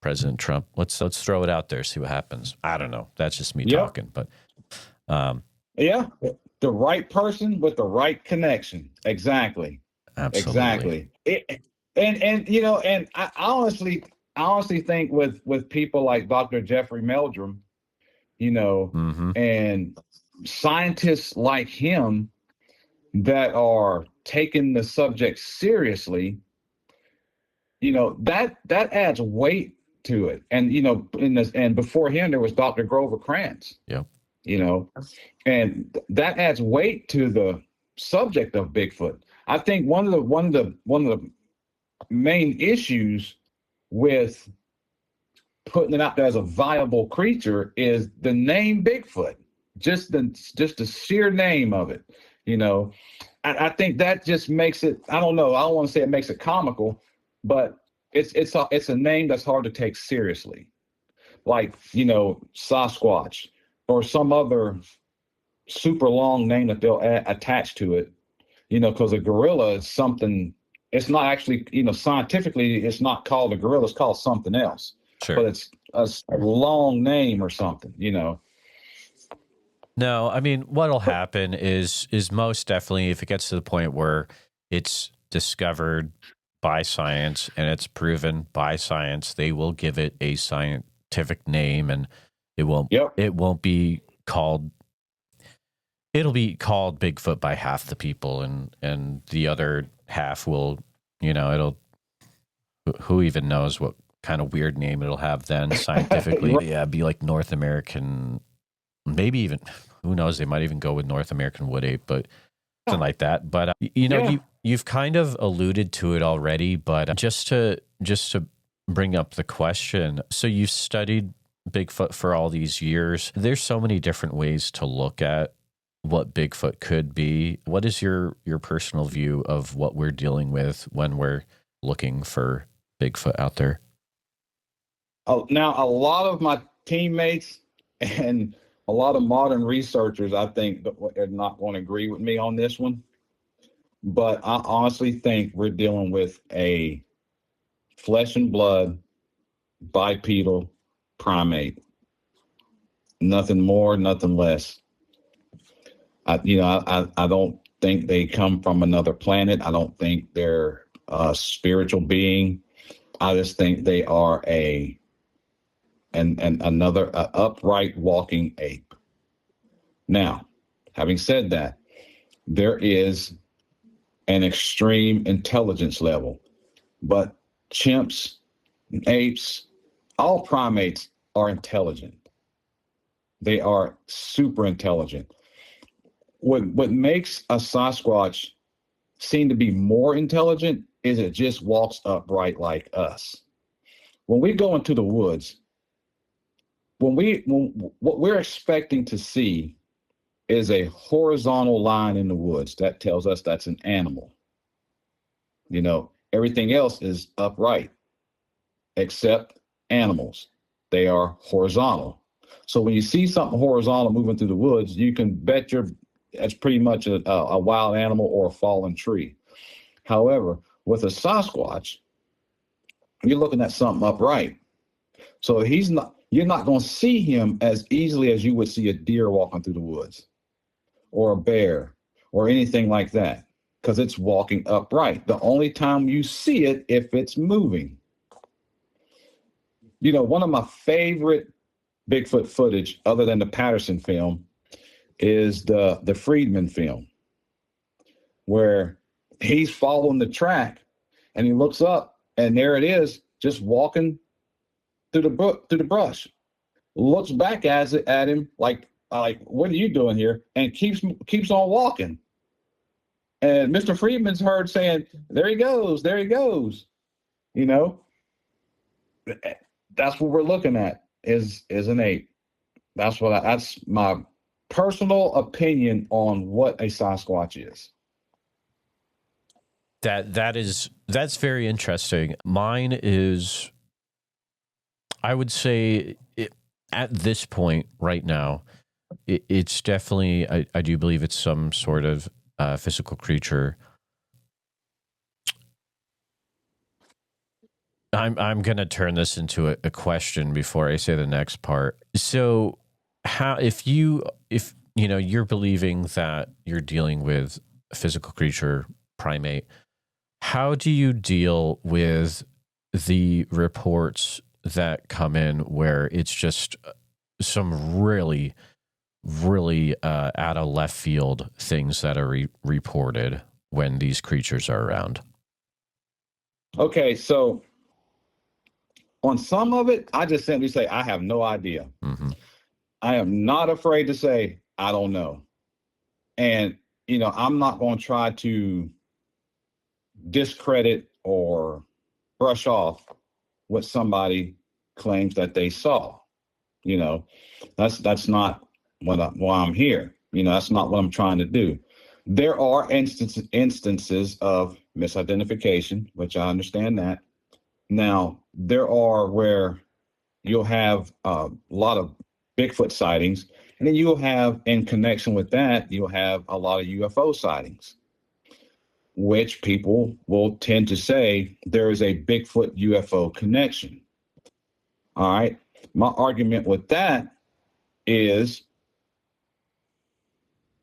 C: President Trump, let's throw it out there, see what happens. I don't know. That's just me talking, but
B: the right person with the right connection. Exactly.
C: Absolutely.
B: Exactly. And I honestly think with people like Dr. Jeffrey Meldrum, and scientists like him that are taking the subject seriously, that adds weight to it. And and before him there was Dr. Grover Krantz.
C: Yeah.
B: And that adds weight to the subject of Bigfoot. I think one of the main issues with putting it out there as a viable creature is the name Bigfoot, just the sheer name of it. I think that just makes it, I don't know, I don't want to say it makes it comical, but it's a name that's hard to take seriously, like Sasquatch or some other super long name that they'll attach to it, because a gorilla is something. It's not actually, scientifically, it's not called a gorilla. It's called something else.
C: Sure.
B: But it's a long name or something,
C: No, I mean, what'll happen is most definitely, if it gets to the point where it's discovered by science and it's proven by science, they will give it a scientific name, and it won't be called. It'll be called Bigfoot by half the people, and the other half will, it'll, who even knows what kind of weird name it'll have then scientifically. Yeah, be like North American, maybe even, who knows, they might even go with North American wood ape, but something like that. But you've kind of alluded to it already, but just to bring up the question. So you've studied Bigfoot for all these years. There's so many different ways to look at what Bigfoot could be. What is your personal view of what we're dealing with when we're looking for Bigfoot out there?
B: Now, a lot of my teammates and a lot of modern researchers, I think, are not going to agree with me on this one. But I honestly think we're dealing with a flesh and blood bipedal primate. Nothing more, nothing less. I don't think they come from another planet. I don't think they're a spiritual being. I just think they are another upright walking ape. Now, having said that, there is an extreme intelligence level, but chimps, apes, all primates are intelligent. They are super intelligent. What makes a Sasquatch seem to be more intelligent is it just walks upright like us. When we go into the woods, what we're expecting to see is a horizontal line in the woods. That tells us that's an animal. Everything else is upright, except animals. They are horizontal. So when you see something horizontal moving through the woods, you can bet that's pretty much a wild animal or a fallen tree. However, with a Sasquatch, you're looking at something upright. So you're not going to see him as easily as you would see a deer walking through the woods or a bear or anything like that, because it's walking upright. The only time you see it if it's moving. One of my favorite Bigfoot footage, other than the Patterson film, is the Friedman film, where he's following the track and he looks up and there it is, just walking through the brush. Looks back at him like, what are you doing here? And keeps on walking. And Mr. Friedman's heard saying, there he goes. That's what we're looking at is an ape. That's my personal opinion on what a Sasquatch is.
C: That's very interesting. Mine is, I would say at this point right now, it's definitely, I do believe it's some sort of physical creature. I'm going to turn this into a question before I say the next part. So if you're believing that you're dealing with a physical creature, primate, how do you deal with the reports that come in where it's just some really, really out of left field things that are reported when these creatures are around?
B: Okay, so on some of it, I just simply say, I have no idea.
C: Mm-hmm.
B: I am not afraid to say, I don't know. And, I'm not going to try to discredit or brush off what somebody claims that they saw. That's not why I'm here. That's not what I'm trying to do. There are instances of misidentification, which I understand that. Now, there are where you'll have a lot of Bigfoot sightings, and then you'll have, in connection with that, you'll have a lot of UFO sightings, which people will tend to say there is a Bigfoot UFO connection. All right. My argument with that is,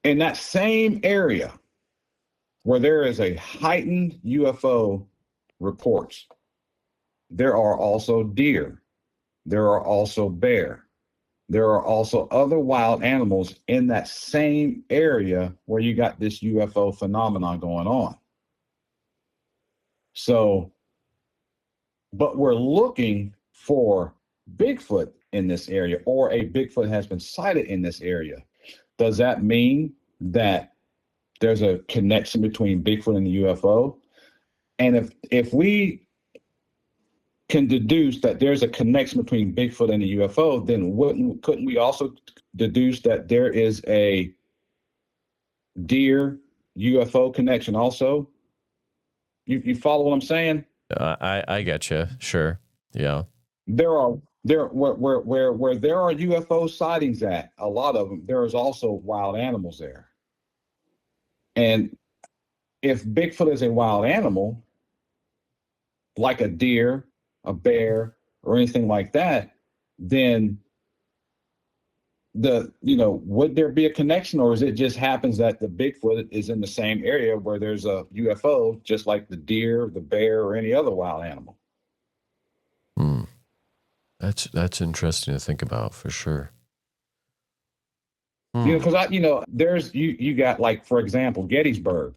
B: in that same area where there is a heightened UFO reports, there are also deer. There are also bear. There are also other wild animals in that same area where you got this UFO phenomenon going on. So, but we're looking for Bigfoot in this area, or a Bigfoot has been sighted in this area. Does that mean that there's a connection between Bigfoot and the UFO? And if we can deduce that there's a connection between Bigfoot and the UFO, then couldn't we also deduce that there is a deer UFO connection also? You follow what I'm saying?
C: I get you. Sure. Yeah.
B: Where there are UFO sightings at, a lot of them, there is also wild animals there. And if Bigfoot is a wild animal, like a deer, a bear, or anything like that, then would there be a connection, or is it just happens that the Bigfoot is in the same area where there's a UFO, just like the deer, the bear, or any other wild animal?
C: Hmm. That's interesting to think about for sure.
B: Because there's you got, like, for example, Gettysburg,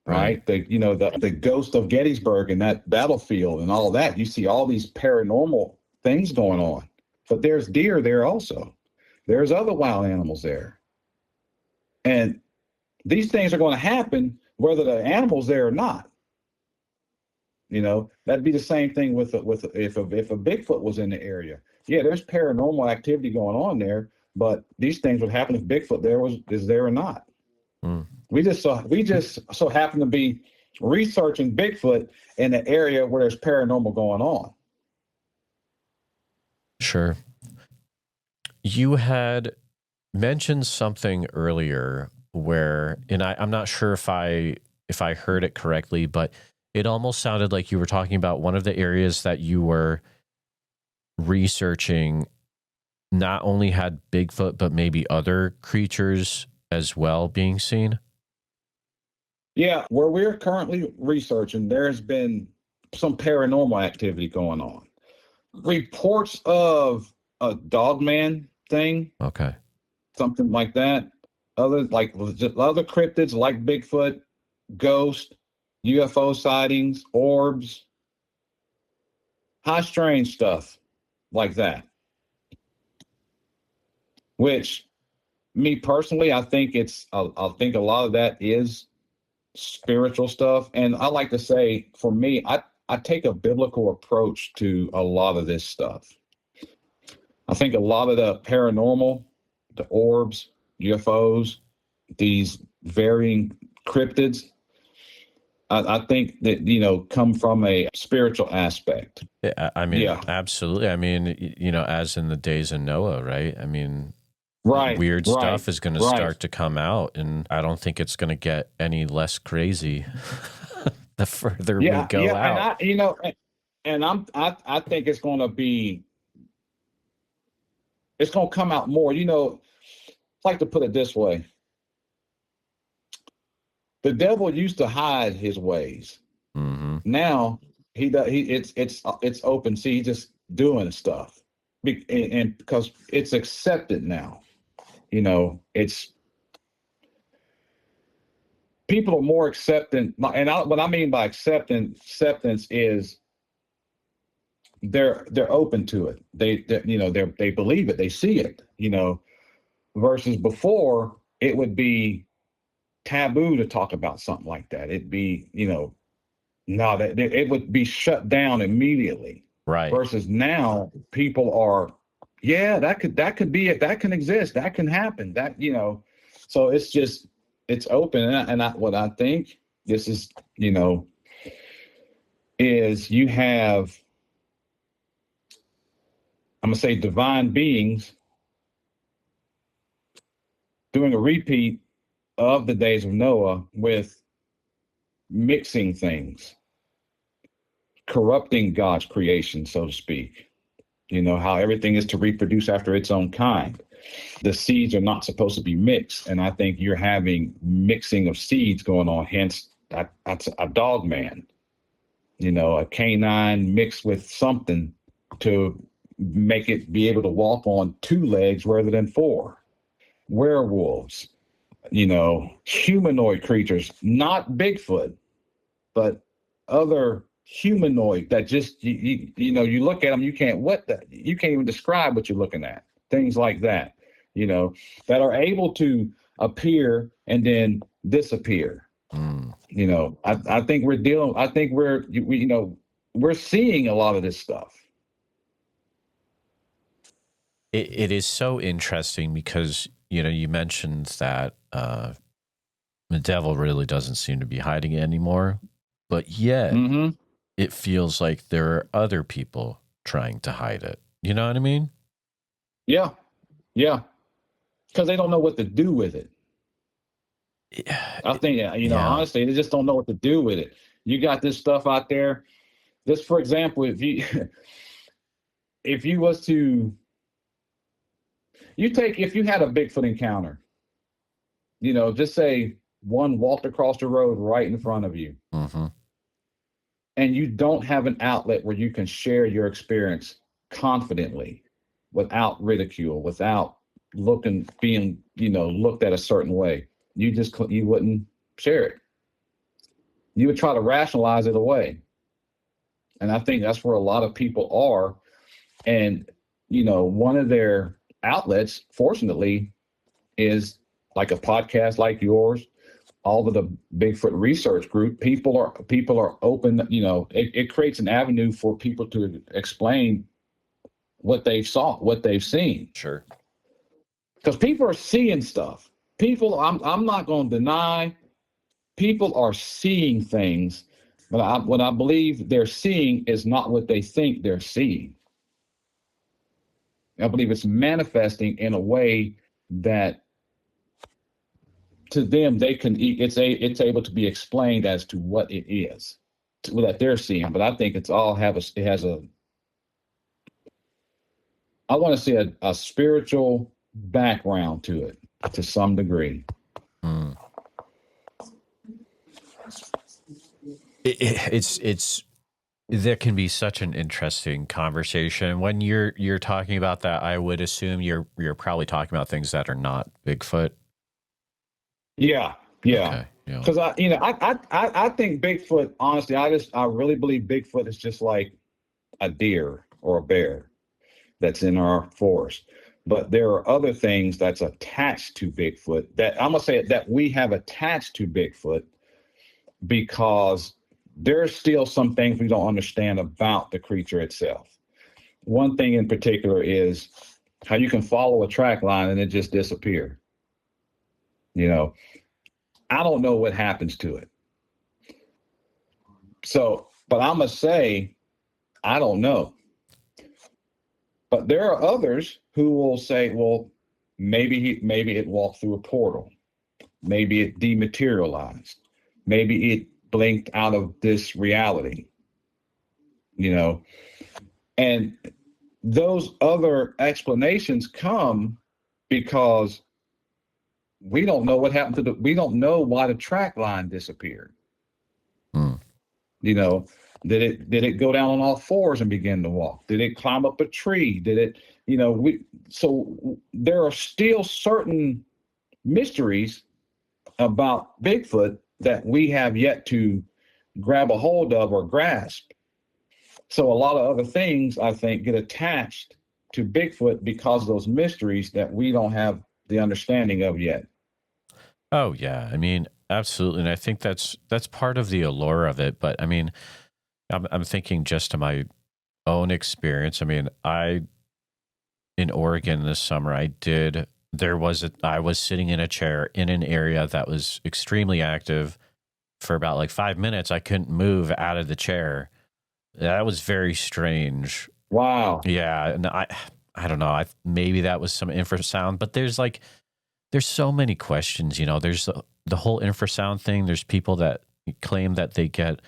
B: right? The ghost of Gettysburg and that battlefield and all that. You see all these paranormal things going on, but there's deer there also. There's other wild animals there, and these things are going to happen whether the animal's there or not. That'd be the same thing with if a Bigfoot was in the area. Yeah, there's paranormal activity going on there, but these things would happen if Bigfoot is there or not. We just so happen to be researching Bigfoot in the area where there's paranormal going on.
C: Sure. You had mentioned something earlier where, and I'm not sure if I heard it correctly, but it almost sounded like you were talking about one of the areas that you were researching not only had Bigfoot, but maybe other creatures as well being seen.
B: Yeah, where we're currently researching, there's been some paranormal activity going on. Reports of a dogman thing.
C: Okay.
B: Something like that. Other cryptids like Bigfoot, ghost, UFO sightings, orbs, high strange stuff like that. Which, me personally, I think a lot of that is spiritual stuff. And I like to say, for me, I take a biblical approach to a lot of this stuff. I think a lot of the paranormal, the orbs, UFOs, these varying cryptids, I think that, come from a spiritual aspect.
C: Yeah, I mean, absolutely. I mean, as in the days of Noah, right? I mean, weird stuff is going to start to come out, and I don't think it's going to get any less crazy the further we go out.
B: I think it's going to be, it's going to come out more. I like to put it this way. The devil used to hide his ways.
C: Mm-hmm.
B: Now it's open. See, he's just doing stuff, and because it's accepted now. It's people are more accepting, and what I mean by acceptance is they're open to it. They believe it. They see it. Versus before, it would be taboo to talk about something like that. It'd be, it would be shut down immediately.
C: Right.
B: Versus now, people are, that could be it. That can exist. That can happen. So it's open. And what I think this is, is you have, I'm going to say, divine beings doing a repeat of the days of Noah with mixing things, corrupting God's creation, so to speak. How everything is to reproduce after its own kind. The seeds are not supposed to be mixed. And I think you're having mixing of seeds going on. Hence, that's a dog man, a canine mixed with something to make it be able to walk on 2 legs rather than 4. Werewolves, humanoid creatures, not Bigfoot, but other humanoid that just, you look at them, you can't even describe what you're looking at. Things like that, that are able to appear and then disappear. I think we're seeing a lot of this stuff.
C: It is so interesting because, you mentioned that the devil really doesn't seem to be hiding it anymore, but yet it feels like there are other people trying to hide it. You know what I mean?
B: Yeah. Yeah. Because they don't know what to do with it. I think, honestly, they just don't know what to do with it. You got this stuff out there. Just for example, if you was to if you had a Bigfoot encounter, just say one walked across the road right in front of you,
C: Mm-hmm.
B: and you don't have an outlet where you can share your experience confidently, without ridicule, without being looked at a certain way. You wouldn't share it. You would try to rationalize it away. And I think that's where a lot of people are. And, one of their outlets, fortunately, is like a podcast like yours, all of the Bigfoot research group. People are open, it creates an avenue for people to explain what they've seen.
C: Sure.
B: Because people are seeing stuff. I'm not going to deny, people are seeing things, but what I believe they're seeing is not what they think they're seeing. I believe it's manifesting in a way that to them it's able to be explained as to what it is that they're seeing. But I think I want to say a spiritual background to it to some degree.
C: Mm. It's there can be such an interesting conversation when you're talking about that. I would assume you're probably talking about things that are not Bigfoot.
B: Yeah.
C: Okay,
B: Because I think Bigfoot, honestly, I really believe Bigfoot is just like a deer or a bear that's in our forest. But there are other things that's attached to Bigfoot that I'm gonna say that we have attached to Bigfoot because there's still some things we don't understand about the creature itself. One thing in particular is how you can follow a track line and it just disappear. I don't know what happens to it. So, but I'm going to say, I don't know. But there are others who will say, well, maybe it walked through a portal. Maybe it dematerialized. Maybe it blinked out of this reality. And those other explanations come because we don't know what happened we don't know why the track line disappeared. Did it go down on all fours and begin to walk? Did it climb up a tree? Did it, so there are still certain mysteries about Bigfoot that we have yet to grab a hold of or grasp. So a lot of other things, I think, get attached to Bigfoot because of those mysteries that we don't have the understanding of yet.
C: Oh yeah, I mean, absolutely, and I think that's part of the allure of it. But I mean, I'm thinking just to my own experience. I mean, in Oregon this summer, I was sitting in a chair in an area that was extremely active for about like 5 minutes. I couldn't move out of the chair. That was very strange.
B: Wow.
C: Yeah, and I don't know. Maybe that was some infrasound, but there's so many questions. There's the whole infrasound thing. There's people that claim that they get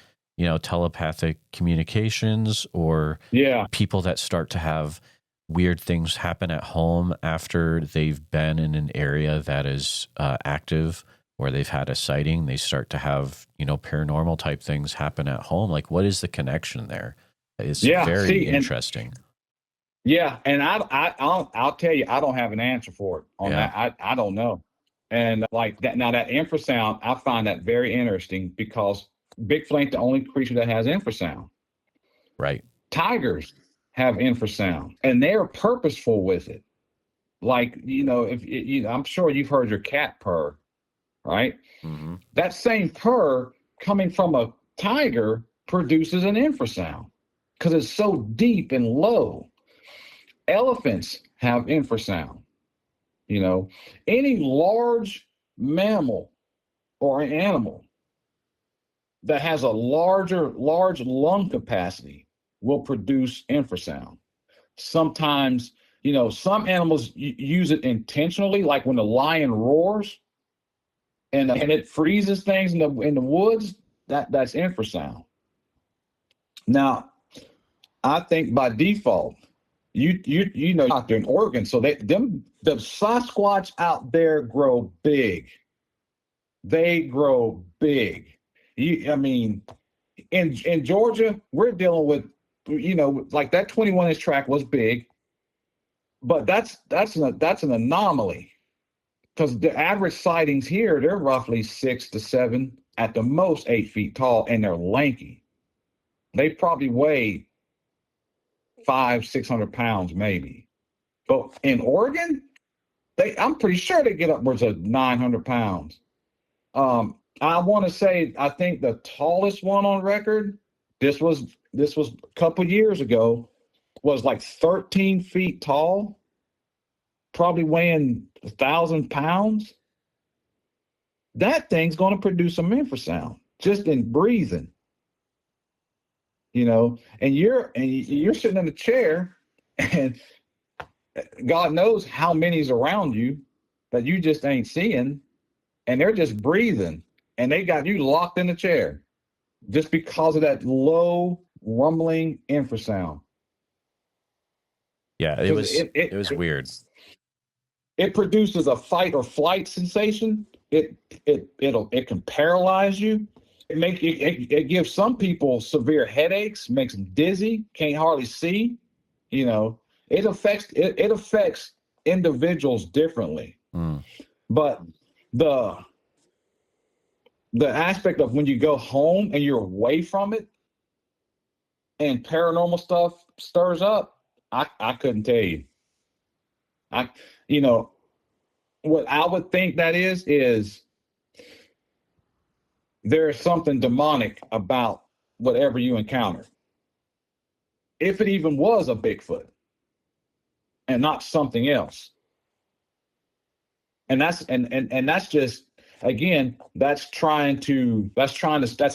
C: telepathic communications, or people that start to have weird things happen at home after they've been in an area that is active, or they've had a sighting. They start to have paranormal type things happen at home. Like, what is the connection there? It's very interesting.
B: And I'll tell you, I don't have an answer for it on that. I don't know. And like that, now that infrasound, I find that very interesting because Bigfoot ain't the only creature that has infrasound.
C: Right.
B: Tigers have infrasound, and they're purposeful with it. Like, if I'm sure you've heard your cat purr, right?
C: Mm-hmm.
B: That same purr coming from a tiger produces an infrasound because it's so deep and low. Elephants have infrasound. Any large mammal or an animal that has a large lung capacity will produce infrasound. Sometimes, some animals use it intentionally, like when the lion roars and it freezes things in the woods. That's infrasound. Now, I think by default, out there in Oregon, so the Sasquatch out there grow big. They grow big. In Georgia, we're dealing with, like that 21-inch track was big, but that's an anomaly, because the average sightings here, they're roughly 6 to 7, at the most 8 feet tall, and they're lanky. They probably weigh 500-600 pounds maybe. But in Oregon, I'm pretty sure they get upwards of 900 pounds. I want to say, I think the tallest one on record, this was a couple years ago, was like 13 feet tall, probably weighing 1,000 pounds. That thing's going to produce some infrasound just in breathing. And you're sitting in a chair, and God knows how many's around you that you just ain't seeing, and they're just breathing, and they got you locked in the chair just because of that low rumbling infrasound.
C: Yeah, it was weird.
B: It produces a fight or flight sensation. It can paralyze you. It gives some people severe headaches, makes them dizzy, can't hardly see. It affects individuals differently. But the aspect of when you go home and you're away from it and paranormal stuff stirs up, I couldn't tell you. What I would think that is there is something demonic about whatever you encounter. If it even was a Bigfoot and not something else. And that's just, again, that's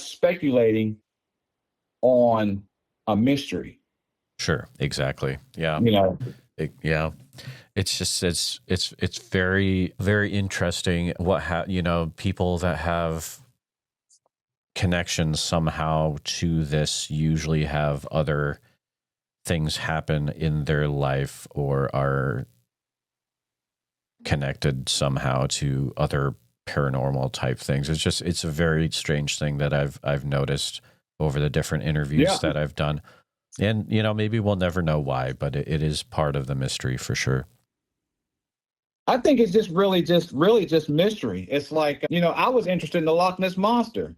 B: speculating on a mystery.
C: Sure, exactly. Yeah. Yeah. It's just, it's very, very interesting people that have connections somehow to this usually have other things happen in their life or are connected somehow to other paranormal type things. It's a very strange thing that I've noticed over the different interviews that I've done. And, maybe we'll never know why, but it is part of the mystery for sure.
B: I think it's just really just mystery. It's like, I was interested in the Loch Ness Monster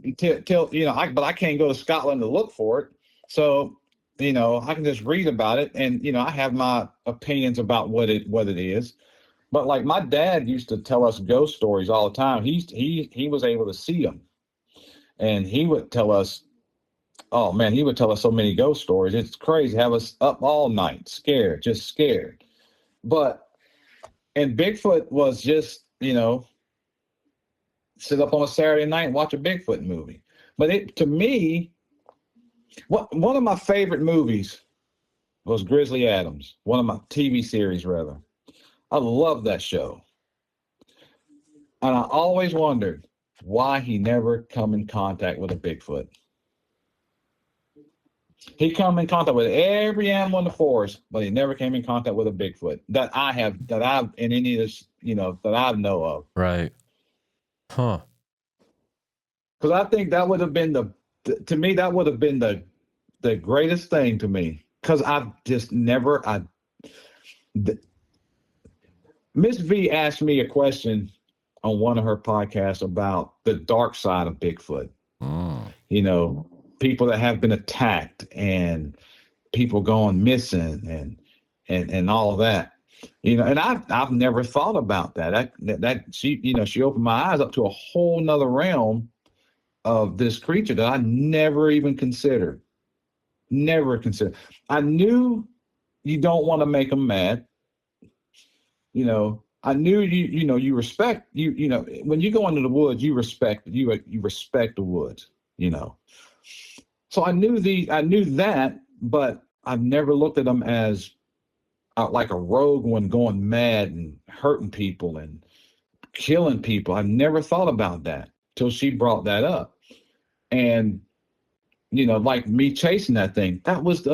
B: but I can't go to Scotland to look for it. So, I can just read about it, and, I have my opinions about what it is. But like my dad used to tell us ghost stories all the time. He was able to see them, and he would tell us, oh man, he would tell us so many ghost stories. It's crazy. Have us up all night, scared. And Bigfoot was just, sit up on a Saturday night and watch a Bigfoot movie. But to me, one of my favorite movies was Grizzly Adams, one of my TV series, rather. I love that show. And I always wondered why he never come in contact with a Bigfoot. He come in contact with every animal in the forest, but he never came in contact with a Bigfoot that I know of.
C: Right. Huh.
B: Because I think that would have been the greatest thing to me. Because I've just never, Miss V asked me a question on one of her podcasts about the dark side of Bigfoot. People that have been attacked and people going missing and all of that. And I've never thought about that. She opened my eyes up to a whole nother realm of this creature that I never even considered. I knew you don't want to make them mad. I knew you respect when you go into the woods, you respect the woods. So I knew that, but I've never looked at them as like a rogue one going mad and hurting people and killing people. I've never thought about that till she brought that up. And, like me chasing that thing, that was,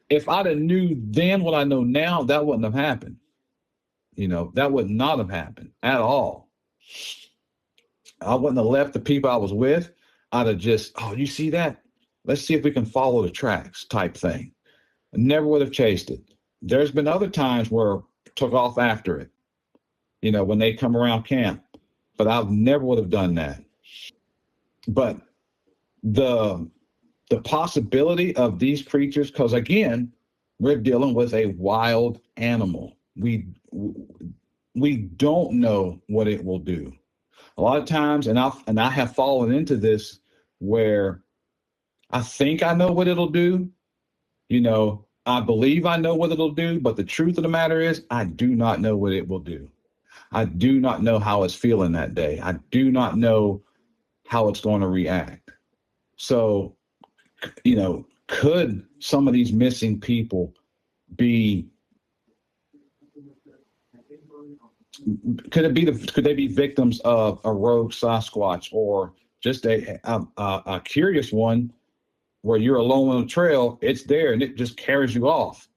B: if I'd have knew then what I know now, that wouldn't have happened. That would not have happened at all. I wouldn't have left the people I was with. I'd have just, oh, you see that? Let's see if we can follow the tracks type thing. I never would have chased it. There's been other times where I took off after it, when they come around camp, but I never would have done that. But the possibility of these creatures, because again, we're dealing with a wild animal. We don't know what it will do. A lot of times, and I have fallen into this where I think I know what it'll do. I believe I know what it'll do, but the truth of the matter is I do not know what it will do. I do not know how it's feeling that day. I do not know how it's going to react. So, could some of these missing people be, could they be victims of a rogue Sasquatch, or just a curious one where you're alone on the trail, it's there and it just carries you off?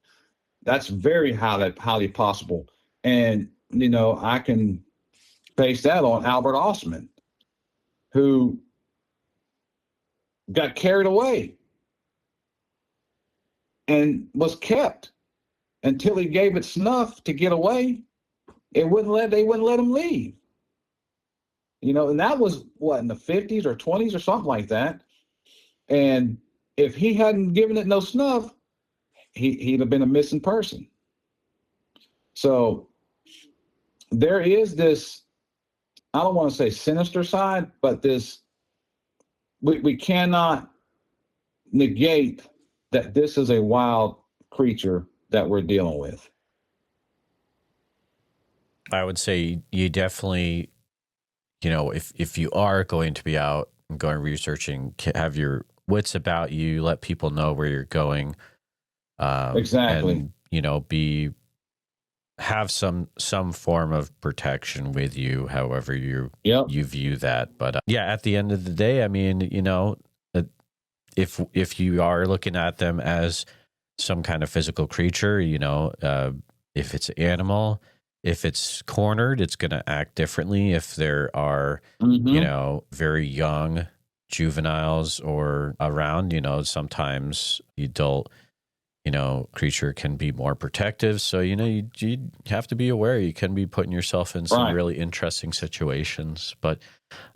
B: That's very highly possible. And, I can base that on Albert Ostman, who got carried away and was kept until he gave it snuff to get away. They wouldn't let him leave. And that was in the 50s or 20s or something like that. And if he hadn't given it no snuff, he'd have been a missing person. So there is this, I don't want to say sinister side, but this, we cannot negate that this is a wild creature that we're dealing with.
C: I would say you definitely, if you are going to be out and going researching, have your wits about you, let people know where you're going.
B: Exactly.
C: And, have some form of protection with you, however you view that. But at the end of the day, I mean, if you are looking at them as some kind of physical creature, if it's an animal, if it's cornered, it's going to act differently. If there are, very young juveniles or around, sometimes the adult, creature can be more protective. So, you have to be aware. You can be putting yourself in some really interesting situations. But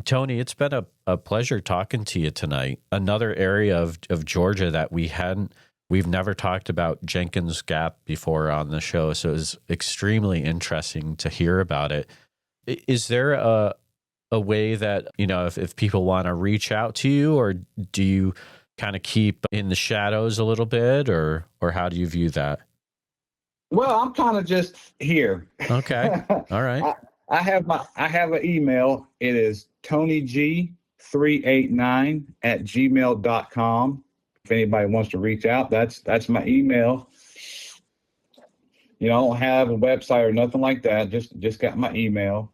C: Tony, it's been a pleasure talking to you tonight. Another area of Georgia that we've never talked about Jenkins Gap before on the show. So it's extremely interesting to hear about it. Is there a way that, if people want to reach out to you, or do you kind of keep in the shadows a little bit, or how do you view that?
B: Well, I'm kind of just here.
C: Okay. All right.
B: I have an email. It is TonyG389@gmail.com. If anybody wants to reach out, that's my email. I don't have a website or nothing like that. Just got my email.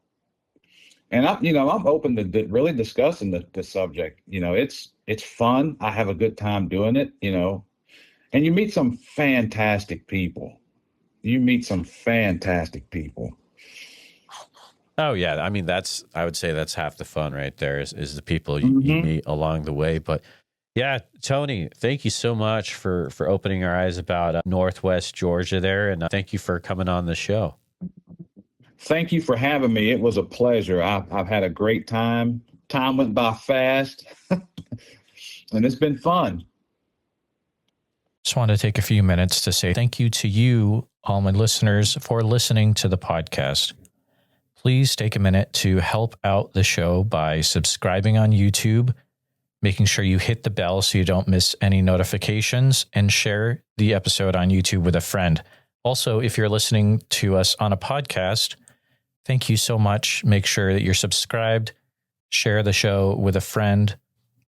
B: And I'm open to really discussing the subject. It's fun. I have a good time doing it, and you meet some fantastic people.
C: Oh yeah. I mean, I would say that's half the fun right there is the people you meet along the way. But yeah, Tony, thank you so much for opening our eyes about Northwest Georgia there. And thank you for coming on the show.
B: Thank you for having me. It was a pleasure. I've had a great time. Time went by fast, and it's been fun.
A: Just want to take a few minutes to say thank you to you, all my listeners, for listening to the podcast. Please take a minute to help out the show by subscribing on YouTube, making sure you hit the bell so you don't miss any notifications, and share the episode on YouTube with a friend. Also, if you're listening to us on a podcast, thank you so much. Make sure that you're subscribed, share the show with a friend,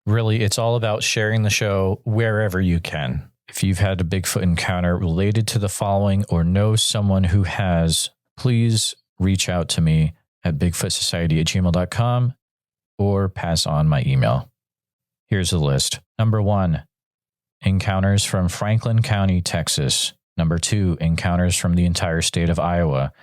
A: Really, it's all about sharing the show wherever you can. If you've had a Bigfoot encounter related to the following or know someone who has, please reach out to me at bigfootsociety@gmail.com or pass on my email. Here's the list. Number 1, encounters from Franklin County, Texas. Number 2, encounters from the entire state of Iowa.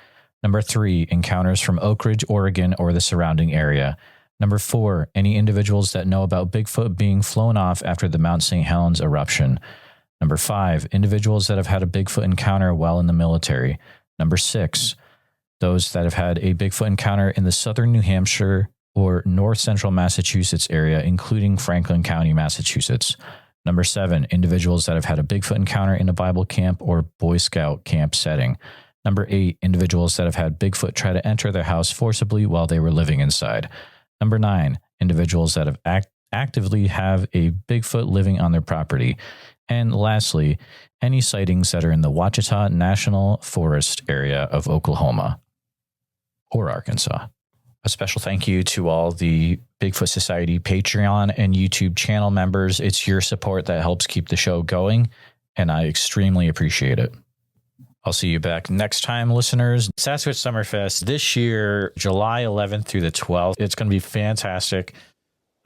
A: Number 3, encounters from Oak Ridge, Oregon, or the surrounding area. Number 4, any individuals that know about Bigfoot being flown off after the Mount St. Helens eruption. Number 5, individuals that have had a Bigfoot encounter while in the military. Number 6, those that have had a Bigfoot encounter in the southern New Hampshire or north central Massachusetts area, including Franklin County, Massachusetts. Number 7, individuals that have had a Bigfoot encounter in a Bible camp or Boy Scout camp setting. Number 8, individuals that have had Bigfoot try to enter their house forcibly while they were living inside. Number 9, individuals that have actively have a Bigfoot living on their property. And lastly, any sightings that are in the Ouachita National Forest area of Oklahoma or Arkansas. A special thank you to all the Bigfoot Society Patreon and YouTube channel members. It's your support that helps keep the show going, and I extremely appreciate it. I'll see you back next time, listeners. Sasquatch Summerfest this year, July 11th through the 12th. It's going to be fantastic.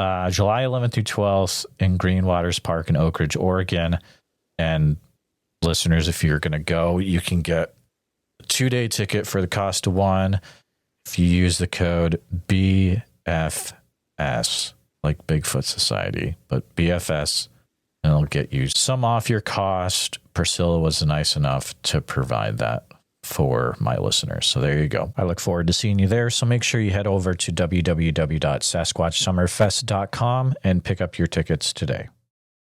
A: July 11th through 12th in Green Waters Park in Oak Ridge, Oregon. And listeners, if you're going to go, you can get a 2-day ticket for the cost of one. If you use the code BFS, like Bigfoot Society, but BFS, and it'll get you some off your cost. Priscilla was nice enough to provide that for my listeners. So there you go. I look forward to seeing you there. So make sure you head over to www.sasquatchsummerfest.com and pick up your tickets today.